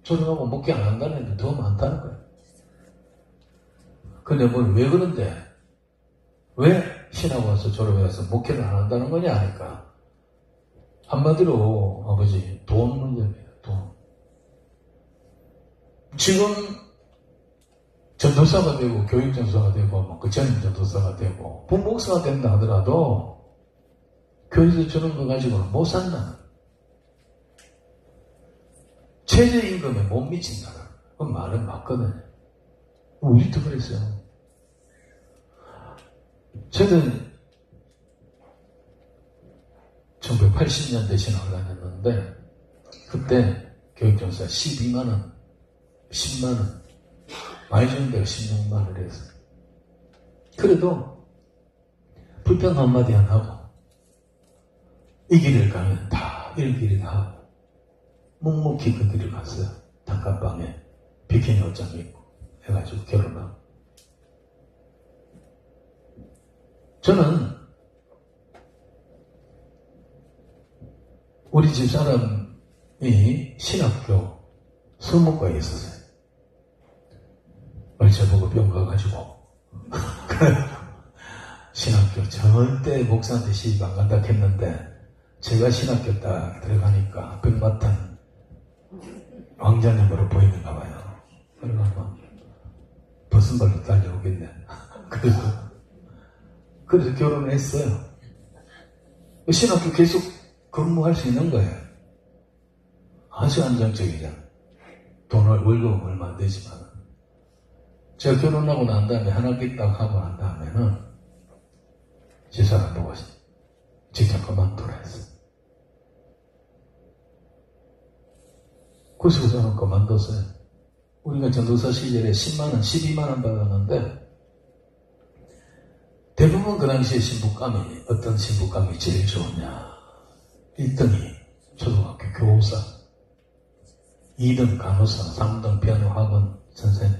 졸업하고 목회 안 한다는 애들 더 많다는 거예요. 근데 뭐 왜 그런데? 왜 신학 와서 졸업해서 목회를 안 한다는 거냐 하니까 한마디로 아버지 돈 문제입니다. 돈. 지금 전도사가 되고 교육전도사가 되고 뭐 그 전임 전도사가 되고 부목사가 된다 하더라도 교회에서 주는 거 가지고는 못 산다는 최저임금에 못 미친다는 그 말은 맞거든요. 우리도 그랬어요. 저는 1980년대 신학을 다녔는데 그때 교육전도사 12만원 10만원 많이 주는 데가 16만원을 했어요. 그래도 불평 한마디 안 하고 이 길을 가면 다 이 길이다 하고 묵묵히 그 길을 갔어요. 단칸방에 비키니 옷장 입고 해가지고 결혼하고. 저는 우리 집 사람이 신학교 서목과에 있었어요. 얼차 보고 병 가가지고 신학교 절대 목사한테 시집 안 간다 했는데 제가 신학교 딱 들어가니까 백마탄 왕자님으로 보이는가 봐요. 그래서 벗은 발로 달려오겠네. 그래서 결혼을 했어요. 신학교 계속 근무할 수 있는 거예요. 아주 안정적이잖아. 돈을 월급 얼마 안 되지만. 제가 결혼하고 난 다음에 한 학기 딱 하고 난 다음에는 제 사람 보고 직장 그만두라 했어요. 그래서 그 사람 그만뒀어요. 우리가 전도사 시절에 10만원, 12만원 받았는데 대부분 그 당시에 신부감이 어떤 신부감이 제일 좋으냐 1등이 초등학교 교사 2등 간호사 3등 피아노 학원 선생님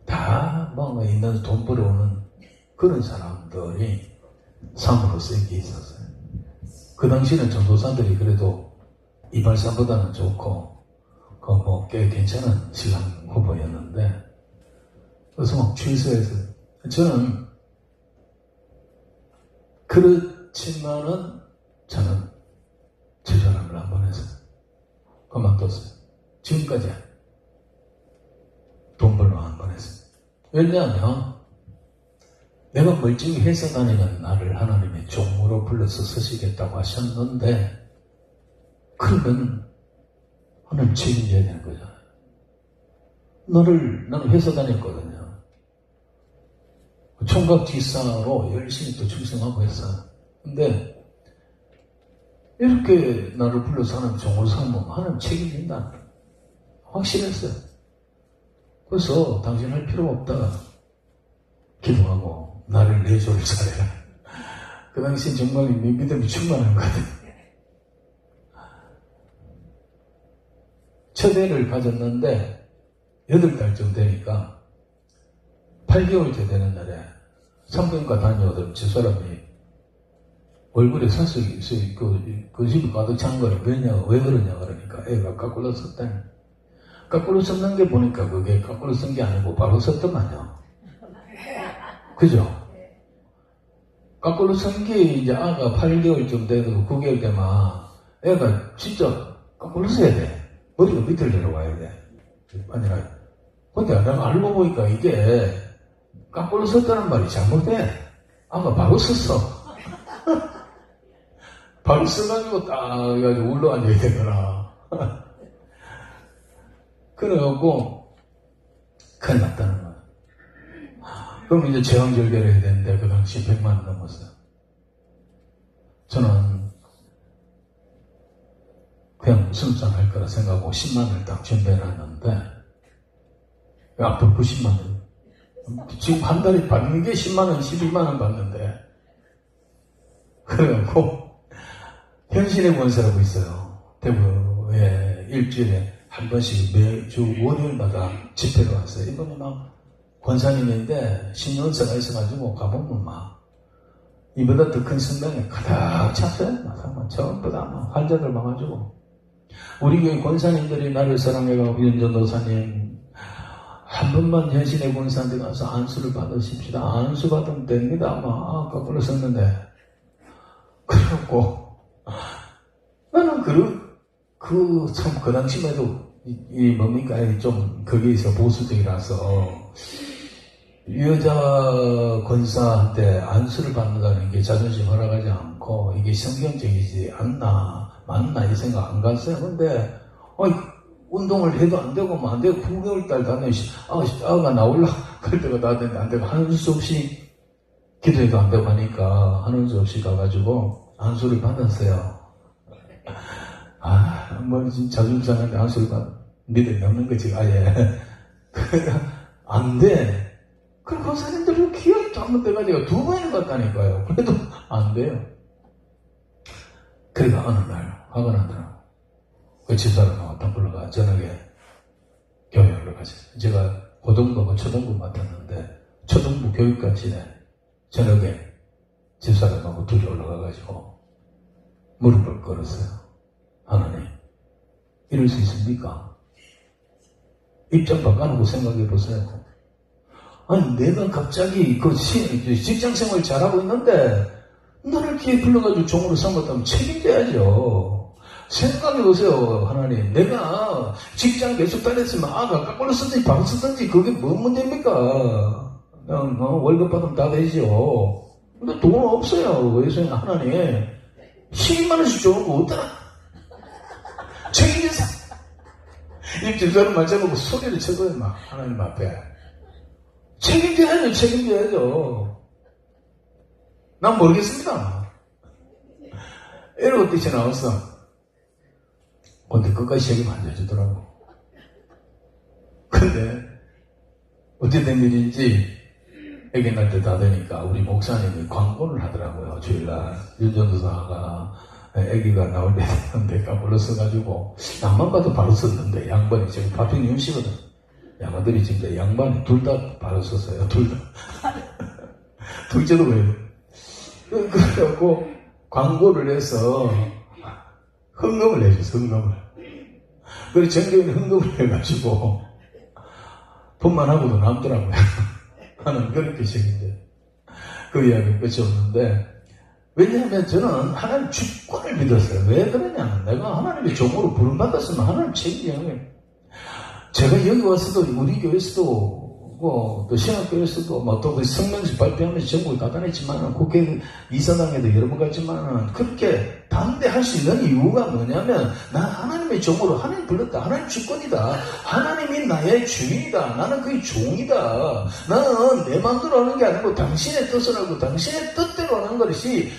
다 뭔가 있는 돈 벌어오는 그런 사람들이 상으로서 이게 있었어요. 그 당시에는 전도사들이 그래도 이발사보다는 좋고 꽤 괜찮은 신랑 후보였는데 그래서 막 취소해서 저는 그렇지만은 저는 제자람을 한번 해서 그만뒀어요. 지금까지 돈 벌러 한번 했어요. 왜냐하면 내가 멀쩡히 회사 다니는 나를 하나님의 종으로 불러서 쓰시겠다고 하셨는데 그러면 하나님 책임져야 되는 거잖아요. 나는 회사 다녔거든요. 총각지사로 열심히 또 충성하고 했어요. 근데 이렇게 나를 불러서 하나님 종으로 삼으면 하나님 책임진다. 확실했어요. 그래서 당신 할 필요 없다. 기도하고 나를 내조를 잘해라. 그 당시 정말 믿음이 충만한 것 같아요. 첫애를 가졌는데 8달쯤 되니까 8개월째 되는 날에 산부인과 다녀오던 저 사람이 얼굴에 사슬이 있어요. 그 집이 가득 찬 거예요. 왜 그러냐 그러니까 애가 거꾸로 썼다니. 거꾸로 썼는 게 보니까 그게 거꾸로 쓴 게 아니고 바로 썼더만요. 그죠? 거꾸로 쓴 게 이제 아가 8개월쯤 되고 9개월 되면 애가 진짜 거꾸로 써야 돼. 머리가 밑을 내려와야 돼. 아니라, 근데 내가 알고 보니까 이게 깎으로 섰다는 말이 잘못돼. 아마 바로 섰어. 바로 써가지고 딱 해가지고 울러 앉아야 되더라. 그래갖고 큰일 났다는 거야. 그럼 이제 재앙절개를 해야 되는데 그 당시 100만 원 넘었어요. 저는 그냥 순산할 거라 생각하고 10만 원을 딱 준비해놨는데 앞으로 90만 원. 지금 한 달에 받는 게 10만 원, 12만 원 받는데 그래갖고 현신의 권사라고 있어요. 대구에 일주일에 한 번씩 매주 월요일마다 집회를 왔어요. 이번에 막 권사님인데 신년사가 있어가지고 가보면 막 이보다 더 큰 성당에 가득 찼어요. 막 전부 다 막 환자들 와가지고 우리 교회 권사님들이 나를 사랑해가고 윤전도사님 한 번만 현신의 권사한테 가서 안수를 받으십시다. 안수 받으면 됩니다. 막 거꾸로 썼는데 그래갖고 나는 참, 그 당시만 해도, 뭡니까, 좀, 거기에서 보수적이라서, 여자 권사한테 안수를 받는다는 게 자존심 허락하지 않고, 이게 성경적이지 않나, 맞나, 이 생각 안 갔어요. 근데, 운동을 해도 안 되고, 뭐 안 되고, 9개월달 가면, 아가 나올라, 그럴 때가 다 되는데 안 되고, 하는 수 없이, 기도해도 안 되고 하니까, 하는 수 없이 가가지고, 안수를 받았어요. 자존심 상한데 안수를 믿음이 없는 거지, 아예. 그러니까, 안 돼. 그럼 권사님들이 기억이 잘못돼가지고 2번이나 갔다니까요. 그래도 안 돼요. 그러니까 어느 날, 화가 나더라고. 그 집사람하고 딱 불러가, 저녁에 교회 올라가죠. 제가 고등부하고 초등부 맡았는데, 초등부 교육까지네. 저녁에 집사람하고 둘이 올라가가지고, 무릎을 꿇었어요. 하나님, 이럴 수 있습니까? 입장 바꿔놓고 생각해보세요. 아니, 내가 갑자기 직장 생활 잘하고 있는데, 나를 기회 불러가지고 종으로 삼았다면 책임져야죠. 생각해보세요, 하나님. 내가 직장 계속 다녔으면 아가 깎아로 쓰든지 바로 쓰든지 그게 뭔 문제입니까? 그냥 월급 받으면 다 되죠. 근데 돈 없어요. 그래서 하나님, 12만원씩 주는 거 없더라. 책임져서 이 집사람 맞춰놓고 소리를 쳐줘요. 막 하나님 앞에 책임져야죠. 난 모르겠습니다. 이러고 뛰쳐나왔어. 근데 끝까지 책임 안 져주더라고. 근데 어떻게 된 일인지 애기 날 때 다 되니까 우리 목사님이 광고를 하더라고요. 주일날 윤전도사가 애기가 나올 때 내가 불렀어가지고 양반 봐도 바로 썼는데 양반이 지금 파평 윤씨거든. 양반들이 진짜 양반이 둘 다 바로 썼어요. 둘 다. 둘째도 그래요. 그래갖고 광고를 해서 헌금을 해줬어. 헌금을. 그래서 정경이 헌금을 해가지고 돈만 하고도 남더라고요. 하는 그렇게 책임져요. 그 이야기 끝이 없는데 왜냐하면 저는 하나님 주권을 믿었어요. 왜 그러냐면 내가 하나님의 종으로 부름받았으면 하나님 책임져야 해요. 제가 여기 와서도 우리 교회에서도 또 신학교에서도 또 성명식 발표하면서 전국을 다 다녔지만 국회 이사당에도 여러 번 갔지만 그렇게 반대할 수 있는 이유가 뭐냐면 난 하나님의 종으로 하나님 불렀다. 하나님 주권이다. 하나님이 나의 주인이다. 나는 그의 종이다. 나는 내 마음대로 하는 게 아니고 당신의 뜻을 하고 당신의 뜻대로 하는 것이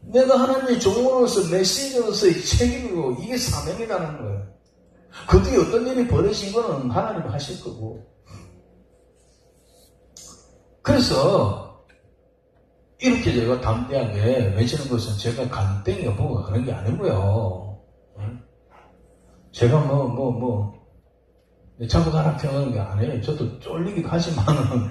내가 하나님의 종으로서 메시저로서의 책임이고 이게 사명이라는 거예요. 그 뒤에 어떤 일이 벌어진 거는 하나님이 하실 거고. 그래서 이렇게 제가 담대하게 외치는 것은 제가 간땡이가 뭐가 그런 게 아니고요. 제가 자꾸 가라 평하는 게 아니에요. 저도 쫄리기도 하지만은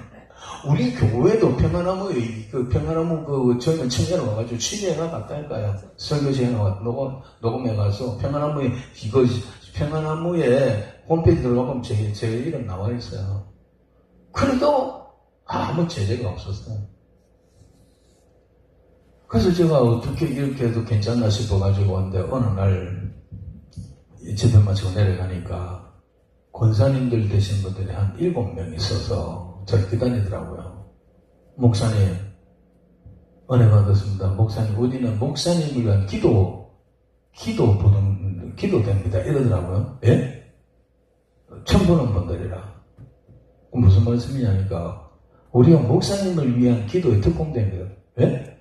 우리 교회도 평안나무 저희는 청년을 와가지고 취재해가 갔다니까요. 설교시에 녹음해가서 평안나무에 홈페이지 들어가보면 제 이름 나와 있어요. 그래도 아무 제재가 없었어요. 그래서 제가 어떻게 이렇게 해도 괜찮나 싶어가지고 왔는데 어느 날 집에 마치고 내려가니까 권사님들 되신 분들이 한 7명 있어서 저를 기다리더라고요. 목사님, 은혜 받았습니다. 목사님, 우리는 목사님을 위한 기도됩니다. 이러더라고요. 예? 처음 보는 분들이라. 무슨 말씀이냐니까, 우리가 목사님을 위한 기도에 특공됩니다. 예?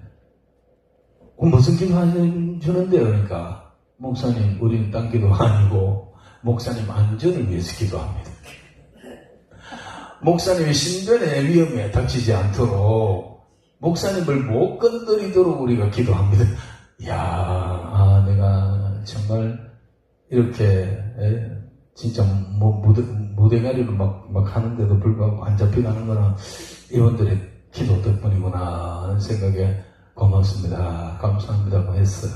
무슨 기도 하시는데요? 그러니까, 목사님, 우리는 딴 기도 아니고, 목사님 안전을 위해서 기도합니다. 목사님의 신변의 위험에 닥치지 않도록, 목사님을 못 건드리도록 우리가 기도합니다. 이야, 내가 정말 이렇게, 진짜 무대가리로 막 하는데도 불구하고 안 잡혀가는 거는 이분들의 기도 덕분이구나 하는 생각에 고맙습니다. 감사합니다고 했어요.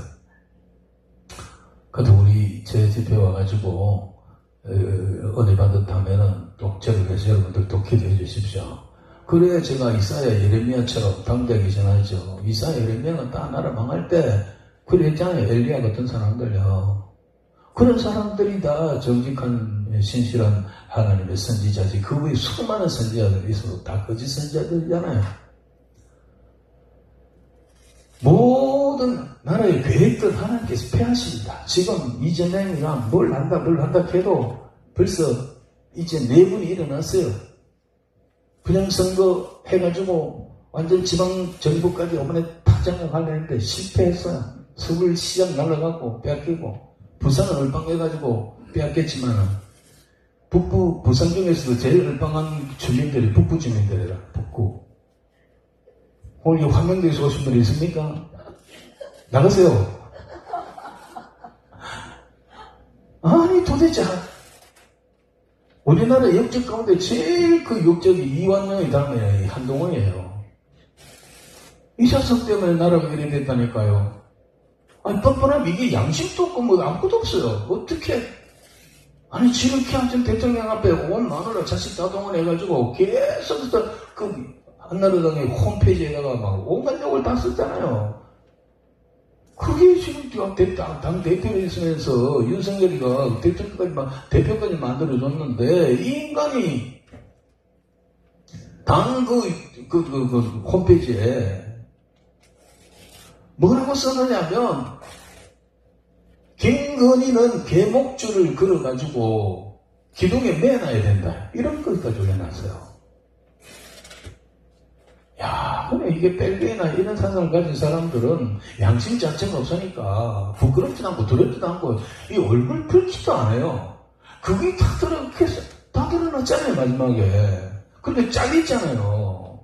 그래도 우리 제 집에 와가지고 은혜 받았다면은 또 저를 위해서 여러분들 또 기도해 주십시오. 그래야 제가 이사야 예레미야처럼 당대하기 전하죠. 이사야 예레미야는 다 나라 망할 때 그랬잖아요. 엘리야 같은 사람들요. 그런 사람들이 다 정직한 신실한 하나님의 선지자지. 그 외에 수많은 선지자들이 있어도 다 거짓 선지자들이잖아요. 모든 나라의 계획들 하나님께서 폐하십니다. 지금 이재명이랑 뭘 한다 해도 벌써 이제 내분이 일어났어요. 부정선거 해가지고 완전 지방정부까지 이번에 타장을 하려는데 실패했어요. 서울시장 날아가고 뺏기고 부산은 얼빵해가지고 뺏겼지만은 부산 중에서도 제일 얼빵한 주민들이 북부 주민들이라. 북구. 오늘 이 화명도에서 오신 분이 있습니까? 나가세요. 아니 도대체 우리나라 역적 가운데 제일 그 역적이 이완영이 다음에 한동훈이에요. 이사석 때문에 나라가 이래 됐다니까요. 아니 뻔뻔하면 이게 양심도 없고 뭐 아무것도 없어요. 어떻게 아니 지극히 한전 대통령 앞에 온 마누라 자식 다 동원해가지고 계속해서 그 한나라당의 홈페이지에다가 막 온갖 욕을 다 썼잖아요. 그게 지금 당 대표로 있으면서 윤석열이가 대표까지 만들어줬는데, 이 인간이 당 홈페이지에 뭐라고 써놓냐면, 김건희는 개목줄을 걸어가지고 기둥에 매놔야 된다. 이런 것까지 올려놨어요. 야, 그래, 이게 벨기에나 이런 사상을 가진 사람들은 양심 자체가 없으니까 부끄럽지도 않고 두렵지도 않고 이 얼굴 붉지도 않아요. 그게 다 드러났잖아요, 마지막에. 근데 잘렸잖아요.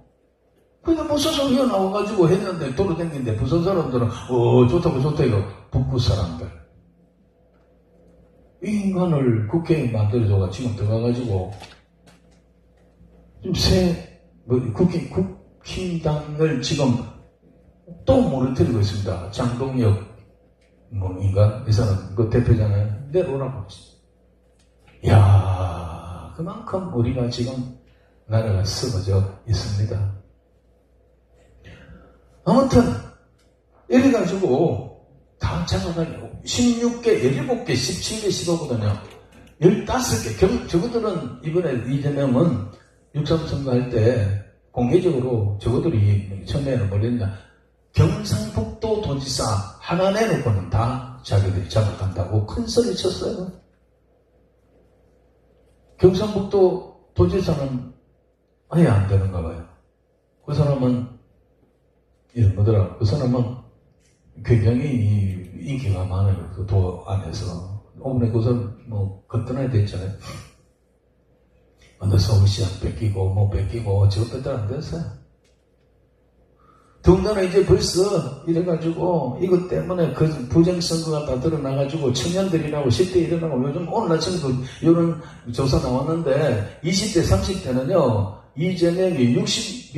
그러니까 무서워서 나와가지고 했는데 돌아다니는데 부산 사람들은 좋다 이거 북부 사람들. 이 인간을 국회에 만들어줘가 지금 들어가가지고 지금 국힘당을 지금 또 무너뜨리고 있습니다. 장동혁 인간 이 사람 그 대표잖아요. 내려오라고. 이야, 그만큼 우리가 지금 나라가 썩어져 있습니다. 아무튼 이래가지고 다 잡아가지고 16개, 17개, 17개, 15거든요. 15개. 저거들은 이번에 이재명은 6.3 선거할 때 공개적으로 저거들이 처음에는 뭐랬냐. 경상북도 도지사 하나 내놓고는 다 자기들이 잡아간다고 큰 소리 쳤어요. 경상북도 도지사는 아예 안 되는가 봐요. 그 사람은 이런 거더라. 그 사람은 굉장히 인기가 많아요. 그 도 안에서. 오늘 그 사람 거뜬하게 됐잖아요. 근데 서울시장 뺏기고 저것도 안 됐어요. 더군다나 이제 벌써 이래가지고 이것 때문에 그 부정선거가 다 드러나가지고 청년들이라고 10대 일어나고 요즘 오늘 아침에도 이런 조사 나왔는데 20대 30대는요 이재명이 63%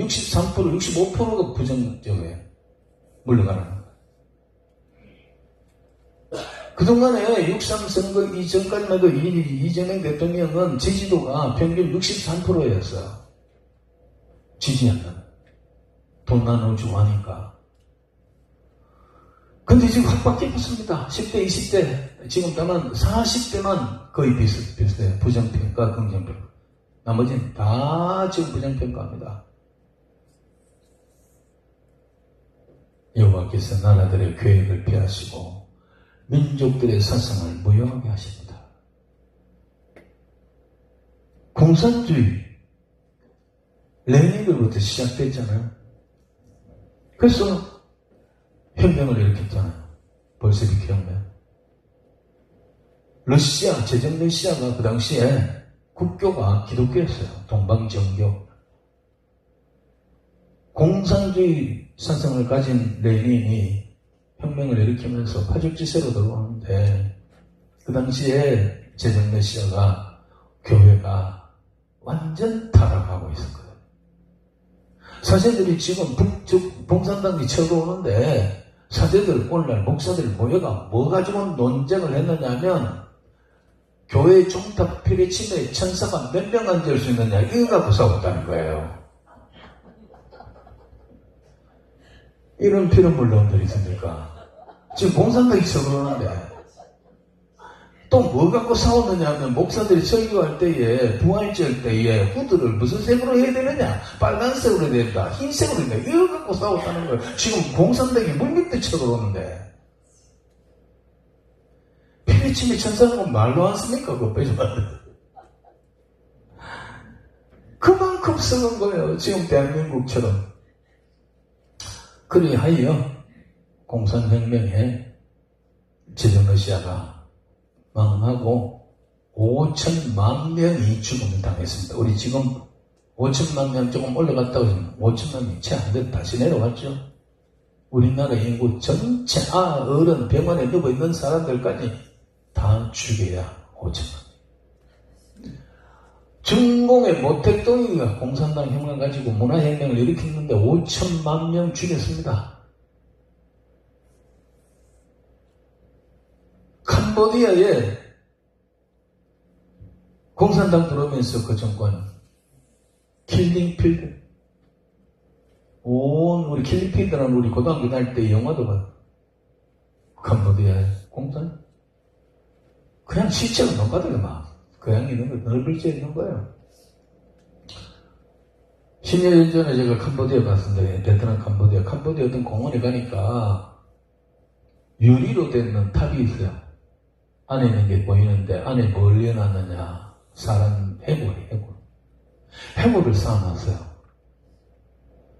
65%가 부정적이에요. 물러가는 거예요. 그동안에 6.3 선거 이전까지만 해도 이재명 대통령은 지지도가 평균 63%였어요. 지지하는. 돈 나눠주고 하니까. 근데 지금 확 바뀌었습니다. 10대, 20대, 지금 다만 40대만 거의 비슷해요. 부정평가, 긍정평가. 나머지는 다 지금 부정평가합니다. 여호와께서 나라들의 계획을 피하시고 민족들의 사상을 무효하게 하십니다. 공산주의, 레닌으로부터 시작됐잖아요. 그래서 혁명을 일으켰잖아요. 볼세비키 혁명. 러시아, 제정 러시아가 그 당시에 국교가 기독교였어요. 동방정교. 공산주의 사상을 가진 레닌이 혁명을 일으키면서 파죽지세로 들어오는데 그 당시에 제정 러시아가 교회가 완전 타락하고 있을 거예요. 사제들이 지금 북쪽 봉산당이 쳐들어오는데 사제들, 오늘날 목사들 모여가 뭐 가지고 논쟁을 했느냐 하면 교회 종탑 피뢰침에 천사가 몇 명 앉을 수 있느냐 이거 갖고 싸웠다는 거예요. 이런 피눈물놈들이 있습니까? 지금 봉산당이 쳐들어오는데 또 뭐 갖고 싸웠느냐 하면 목사들이 설교할 때에 부활절 때에 후드를 무슨 색으로 해야 되느냐, 빨간색으로 해야 된다, 흰색으로 해야 된다, 이거 갖고 싸웠다는 거예요. 지금 공산당이 물밑에 쳐들어오는데 피리침이 천사는 말로 안 씁니까? 그거 빼줘봤는데 그만큼 썩은 거예요. 지금 대한민국처럼. 그리하여 공산혁명에 제정러시아가 망하고 5천만 명이 죽음을 당했습니다. 우리 지금 5천만 명 조금 올라갔다고 하면 5천만 명이 채 안 돼도 다시 내려왔죠. 우리나라 인구 전체 어른 병원에 누워있는 사람들까지 다 죽여야 5천만 명. 중공의 모택동이가 공산당 혁명 가지고 문화혁명을 일으켰는데 5천만 명 죽였습니다. 캄보디아에 공산당 들어오면서 그 정권 킬링필드 온 우리 킬링필드라는 우리 고등학교 다닐 때 영화도 봐. 캄보디아에 공산 그냥 시체가 넘가더래 막 고양이 있는 거 넓을째 있는 거예요. 10년 전에 제가 캄보디아 갔는데 베트남 캄보디아 어떤 공원에 가니까 유리로 된 탑이 있어요. 안에 있는 게 보이는데 안에 뭘 넣어놨느냐 사람 해골을 쌓아놨어요.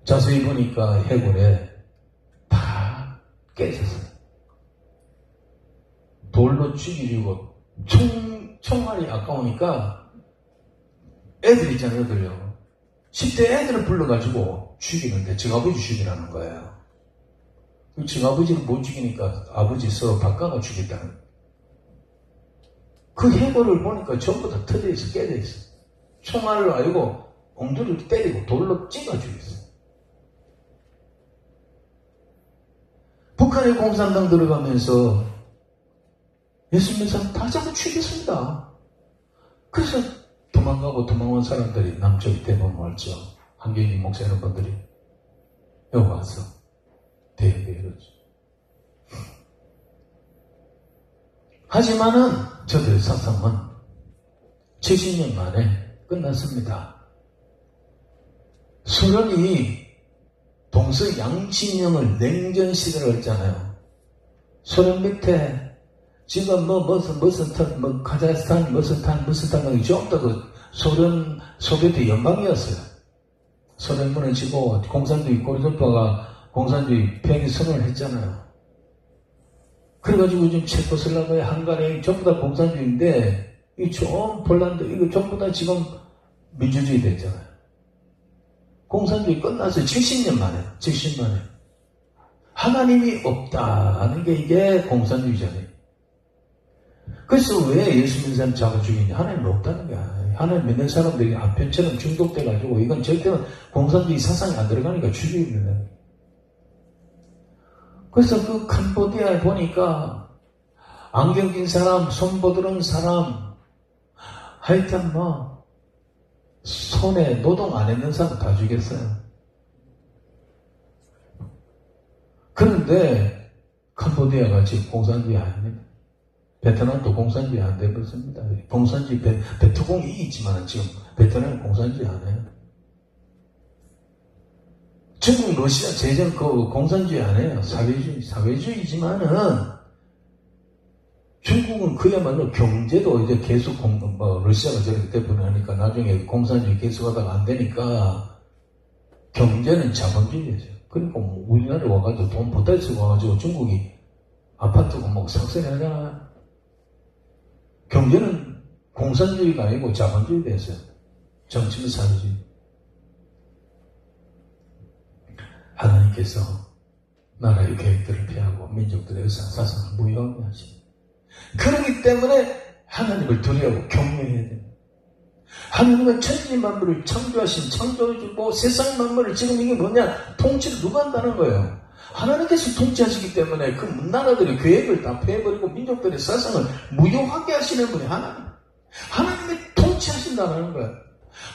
자세히 보니까 해골에 다 깨졌어요. 돌로 죽이려고 총알이 아까우니까 애들 있잖아요. 애들요 10대 애들을 불러가지고 죽이는데 증아버지 죽이라는 거예요. 증아버지를 못 죽이니까 아버지 서로 바꿔가 죽였다는 거예요. 그 해골을 보니까 전부 다 터져있어, 깨져있어. 총알로 알고 엉덩이를 때리고 돌로 찍어 죽였어. 북한의 공산당 들어가면서 예수 믿는 사람 다 잡아 죽였습니다. 그래서 도망온 사람들이 남쪽이 대부분 왔죠. 한경희 목사 이런 분들이 여기 와서 대응해 이러죠. 하지만은 저들 사상은 70년 만에 끝났습니다. 소련이 동서양진영을 냉전시대로 했잖아요. 소련 밑에 지금 무슨 탄, 카자흐스탄, 무슨 탄, 전부 다 그 소비에트 연방이었어요. 소련 무너지고 공산주의 고리조파가 공산주의 폐기 선언을 했잖아요. 그래가지고 지금 체코슬라바의 한가리 전부 다 공산주의인데 이 전 폴란드 이거 전부 다 지금 민주주의 됐잖아요. 공산주의 끝났어요. 70년 만에. 하나님이 없다 하는 게 이게 공산주의잖아요. 그래서 왜 예수 믿는 사람 잡아 죽이냐? 하나님 없다는 거야. 하나님 믿는 사람들이 아편처럼 중독돼가지고 이건 절대로 공산주의 사상이 안 들어가니까 죽이는 거야. 그래서 그 캄보디아에 보니까 안경 낀 사람, 손보드른 사람, 하여튼 손에 노동 안 했는 사람 다 죽였어요. 그런데 캄보디아 캄보디아가 지금 공산주의 아닙니다. 베트남도 공산주의 안 되었습니다. 공산주의, 베트공이 이기지만 지금 베트남은 공산주의 안 해요. 중국, 러시아, 제전 그 공산주의 안 해요. 사회주의지만은 중국은 그야말로 경제도 이제 계속 러시아가 저렇게 대표하니까 나중에 공산주의 계속하다가 안 되니까 경제는 자본주의죠. 그러니까 뭐 우리나라에 와가지고 돈 보따리 쓰고 와가지고 중국이 아파트고 뭐 삭선하잖아. 경제는 공산주의가 아니고 자본주의 됐어요. 정치는 사회주의. 하나님께서 나라의 계획들을 피하고 민족들의 사상을 무효하게 하십니다. 그렇기 때문에 하나님을 두려워 경외해야 됩니다. 하나님은 천지 만물을 창조하신 창조해주고 세상 만물을 지금 이게 뭐냐? 통치를 누가 한다는 거예요. 하나님께서 통치하시기 때문에 그 나라들의 계획을 다 폐해버리고 민족들의 사상을 무효하게 하시는 분이 하나님이 통치하신다는 거예요.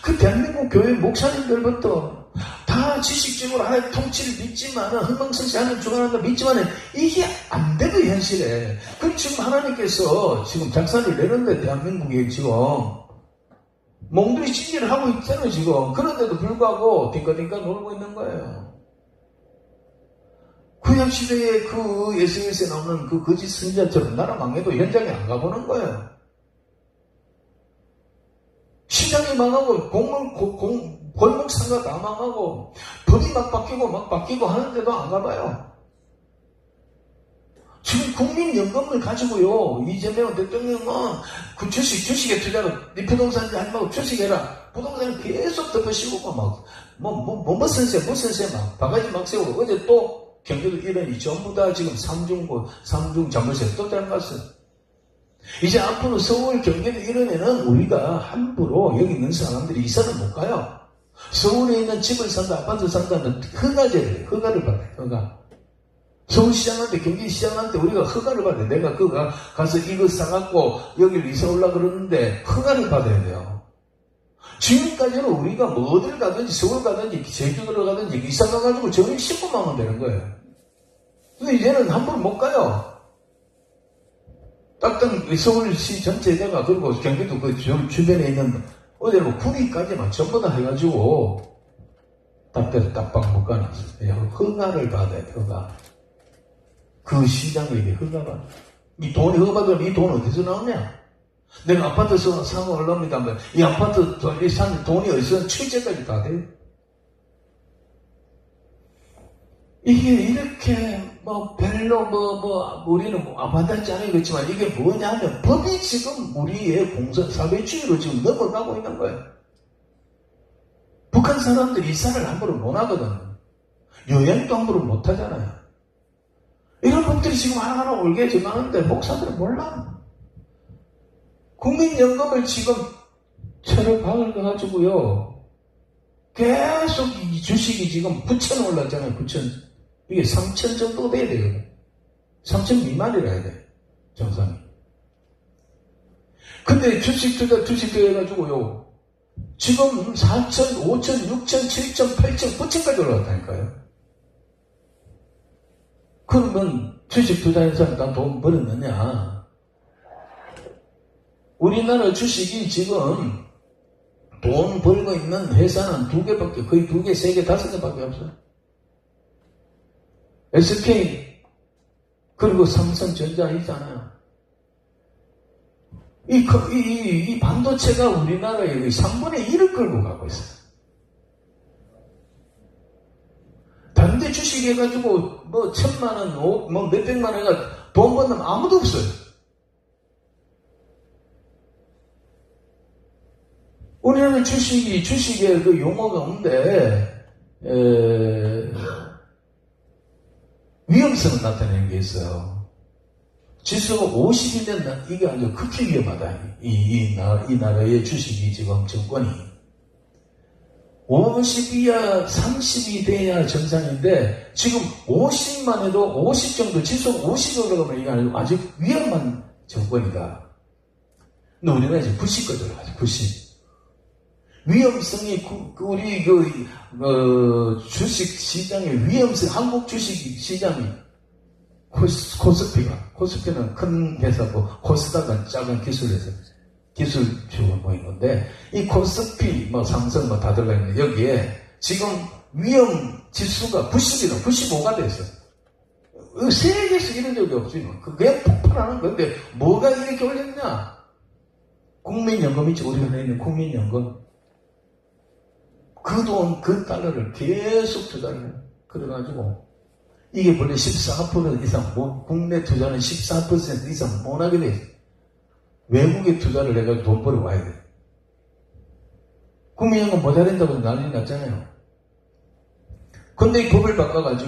그 대한민국 교회 목사님들부터 다 지식적으로 하나님의 통치를 믿지만은 흥망성쇠 하나님 주관하는 걸 믿지만은 이게 안 되고 현실에. 그럼 지금 하나님께서 지금 작사를 내는데 대한민국에 지금 몽들이 진리를 하고 있잖아요 지금. 그런데도 불구하고 딩가딩가 놀고 있는 거예요. 구약시대에 그 SNS에 나오는 그 거짓 선지자처럼 나라 망해도 현장에 안 가보는 거예요. 시장이 망하고 골목 상가 다 망하고 법이 막 바뀌고 하는데도 안 가봐요. 지금 국민연금을 가지고요, 이재명 대통령은 그 주식에 투자로 네 부동산 하지 말고 주식해라. 부동산을 계속 덮어씌우고 뭐 선세 막 바가지 막 세우고 어제 또 경기도 이런이 전부 다 지금 삼중 자물쇠 또 잘랐어요. 이제 앞으로 서울 경기도 이런에는 우리가 함부로 여기 있는 사람들이 이사를 못 가요. 서울에 있는 집을 산다, 아파트 산다는 허가를 받아요. 허가. 서울시장한테, 경기시장한테 우리가 허가를 받아요. 내가 가서 이거 사갖고 여기를 이사 올라 그러는데 허가를 받아야 돼요. 지금까지는 우리가 뭐 어딜 가든지 서울 가든지 제주도를 가든지 이사 가가지고 저기 19만 원 되는 거예요. 근데 이제는 함부로 못 가요. 딱딱 서울시 전체에다가 그리고 경기도 그 주변에 있는 어디로 구리까지만 전부 다 해가지고 딱대로 딱방 못 가놨어요. 허가를 받아야 돼. 허가. 그 시장에게 허가가. 이 돈이 허가받으면 이 돈 어디서 나오냐? 내가 아파트 사고 올라옵니다. 이 아파트 산 돈이 어디서 취재까지 다 돼요. 이게 이렇게 별로 우리는 와닿지 않아요. 그렇지만 이게 뭐냐 하면 법이 지금 우리의 사회주의로 지금 넘어가고 있는 거예요. 북한 사람들이 이사를 함부로 못 하거든. 여행도 함부로 못 하잖아요. 이런 것들이 지금 하나하나 올게 정하는데 목사들은 몰라. 국민연금을 지금 채를 박아가지고요. 계속 이 주식이 지금 9천 올랐잖아요. 9천. 이게 3천 정도 돼야 돼요. 3천 미만이라 해야 돼. 정상이. 근데 주식 해가지고요. 지금 4천, 5천, 6천, 7천, 8천, 9천까지 올라갔다니까요. 그러면 주식 투자해서 난 돈 벌었느냐? 우리나라 주식이 지금 돈 벌고 있는 회사는 거의 2개, 3개, 5개밖에 없어요. SK, 그리고 삼성전자 있잖아요. 이 반도체가 우리나라의 3분의 1을 끌고 가고 있어요. 다른 데 주식 해가지고, 1,000만원, 몇백만 원가 돈 버는 아무도 없어요. 우리나라 주식에 그 용어가 없는데, 위험성을 나타내는 게 있어요. 지수가 50이면 이게 아주 극히 위험하다. 이 나라의 주식이 지금 정권이. 50이야 30이 돼야 정상인데 지금 50만 해도 50 정도 지수가 50이 올라가면 이게 아주 위험한 정권이다. 근데 우리나라 이제 90까지 올라가죠. 90. 위험성이 우리 주식 시장의 위험성, 한국 주식 시장이 코스피는 큰 회사고, 코스닥은 작은 기술주가 모인 건데, 이 코스피, 삼성 다 들어가 있는데, 여기에 지금 위험 지수가 90이나 95가 됐어. 세계에서 이런 적이 없지. 그게 폭발하는 건데, 뭐가 이렇게 올렸냐? 국민연금이지, 우리가 내는 국민연금. 그 돈, 그 달러를 계속 투자를 해. 그래가지고, 이게 원래 14% 이상, 국내 투자는 14% 이상 못하게 돼 있어. 외국에 투자를 해가지고 돈 벌어 와야 돼. 국민연금 모자란다고 난리 났잖아요. 근데 이 법을 바꿔가지고,